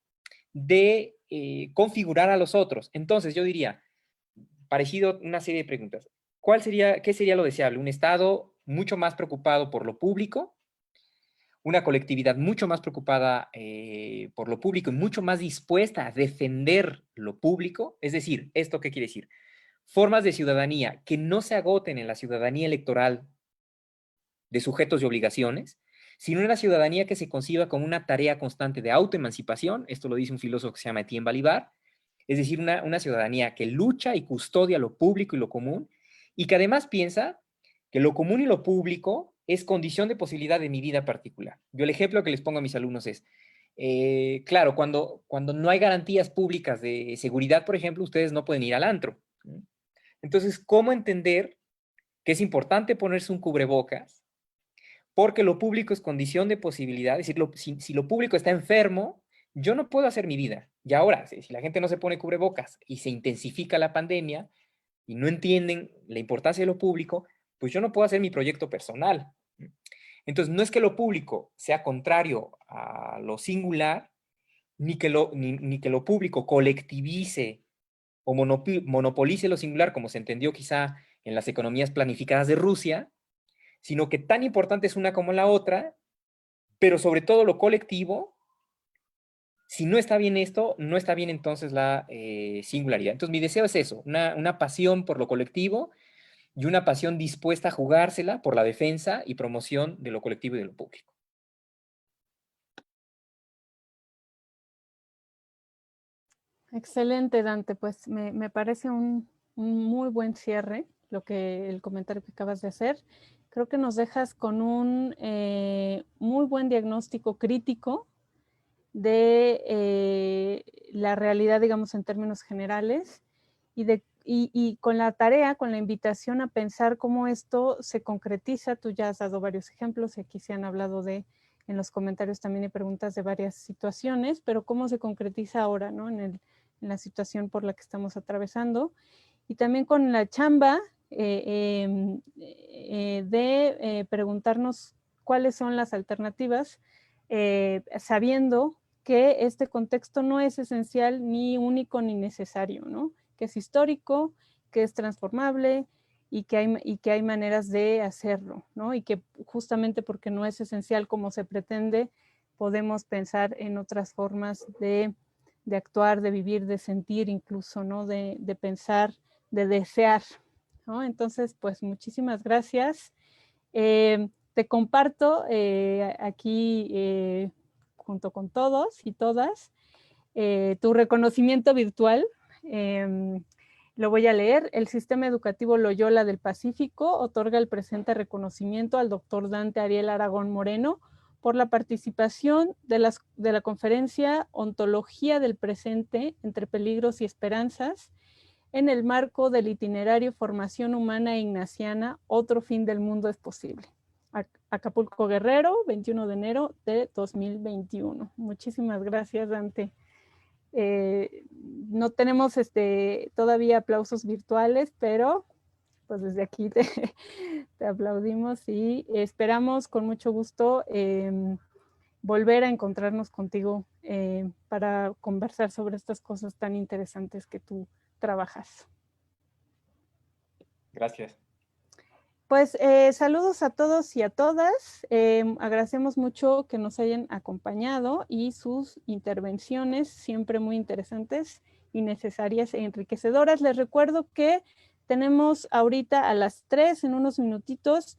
de configurar a los otros? Entonces, yo diría, parecido una serie de preguntas. ¿Qué sería lo deseable? Un Estado mucho más preocupado por lo público, una colectividad mucho más preocupada por lo público y mucho más dispuesta a defender lo público. Es decir, ¿esto qué quiere decir? Formas de ciudadanía que no se agoten en la ciudadanía electoral de sujetos y obligaciones, sino una ciudadanía que se conciba como una tarea constante de autoemancipación. Esto lo dice un filósofo que se llama Etienne Balibar. Es decir, una ciudadanía que lucha y custodia lo público y lo común, y que además piensa que lo común y lo público es condición de posibilidad de mi vida particular. Yo el ejemplo que les pongo a mis alumnos es, claro, cuando no hay garantías públicas de seguridad, por ejemplo, ustedes no pueden ir al antro. Entonces, ¿cómo entender que es importante ponerse un cubrebocas? Porque lo público es condición de posibilidad, es decir, si lo público está enfermo, yo no puedo hacer mi vida. Y ahora, si la gente no se pone cubrebocas y se intensifica la pandemia y no entienden la importancia de lo público, pues yo no puedo hacer mi proyecto personal. Entonces, no es que lo público sea contrario a lo singular, ni que lo público colectivice o monopolice lo singular, como se entendió quizá en las economías planificadas de Rusia, sino que tan importante es una como la otra, pero sobre todo lo colectivo. Si no está bien esto, no está bien entonces la singularidad. Entonces mi deseo es eso, una pasión por lo colectivo y una pasión dispuesta a jugársela por la defensa y promoción de lo colectivo y de lo público. Excelente, Dante. Pues me parece un muy buen cierre el comentario que acabas de hacer. Creo que nos dejas con un muy buen diagnóstico crítico de la realidad, digamos, en términos generales, y con la tarea, con la invitación a pensar cómo esto se concretiza. Tú ya has dado varios ejemplos y aquí se han hablado en los comentarios también hay preguntas de varias situaciones, pero cómo se concretiza ahora, ¿no? En la situación por la que estamos atravesando. Y también con la chamba de preguntarnos cuáles son las alternativas, sabiendo que este contexto no es esencial, ni único, ni necesario, ¿no? Que es histórico, que es transformable y que hay maneras de hacerlo, ¿no? Y que justamente porque no es esencial como se pretende, podemos pensar en otras formas de actuar, de vivir, de sentir incluso, ¿no? De pensar, de desear, ¿no? Entonces, pues muchísimas gracias. Te comparto aquí, junto con todos y todas, tu reconocimiento virtual. Lo voy a leer. El Sistema Educativo Loyola del Pacífico otorga el presente reconocimiento al doctor Dante Ariel Aragón Moreno por la participación de la conferencia Ontología del Presente entre Peligros y Esperanzas en el marco del itinerario Formación Humana e Ignaciana, Otro Fin del Mundo es Posible. Acapulco Guerrero, 21 de enero de 2021. Muchísimas gracias, Dante. No tenemos todavía aplausos virtuales, pero pues desde aquí te aplaudimos y esperamos con mucho gusto volver a encontrarnos contigo para conversar sobre estas cosas tan interesantes que tú trabajas. Gracias. Pues saludos a todos y a todas. Agradecemos mucho que nos hayan acompañado y sus intervenciones siempre muy interesantes y necesarias e enriquecedoras. Les recuerdo que tenemos ahorita a las 3, en unos minutitos,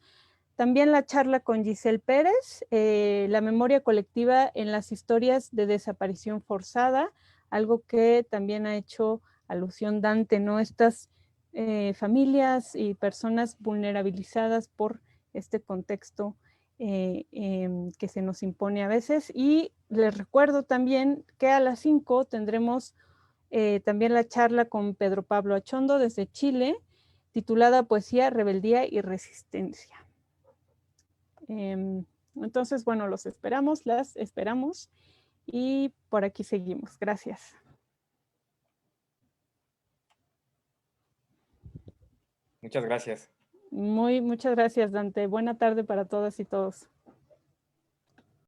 también la charla con Giselle Pérez, la memoria colectiva en las historias de desaparición forzada, algo que también ha hecho alusión Dante, ¿no? Estas familias y personas vulnerabilizadas por este contexto que se nos impone a veces. Y les recuerdo también que a las 5 tendremos también la charla con Pedro Pablo Achondo desde Chile, titulada Poesía, Rebeldía y Resistencia. Entonces, bueno, las esperamos y por aquí seguimos. Gracias. Muchas gracias. Muchas gracias, Dante. Buena tarde para todas y todos.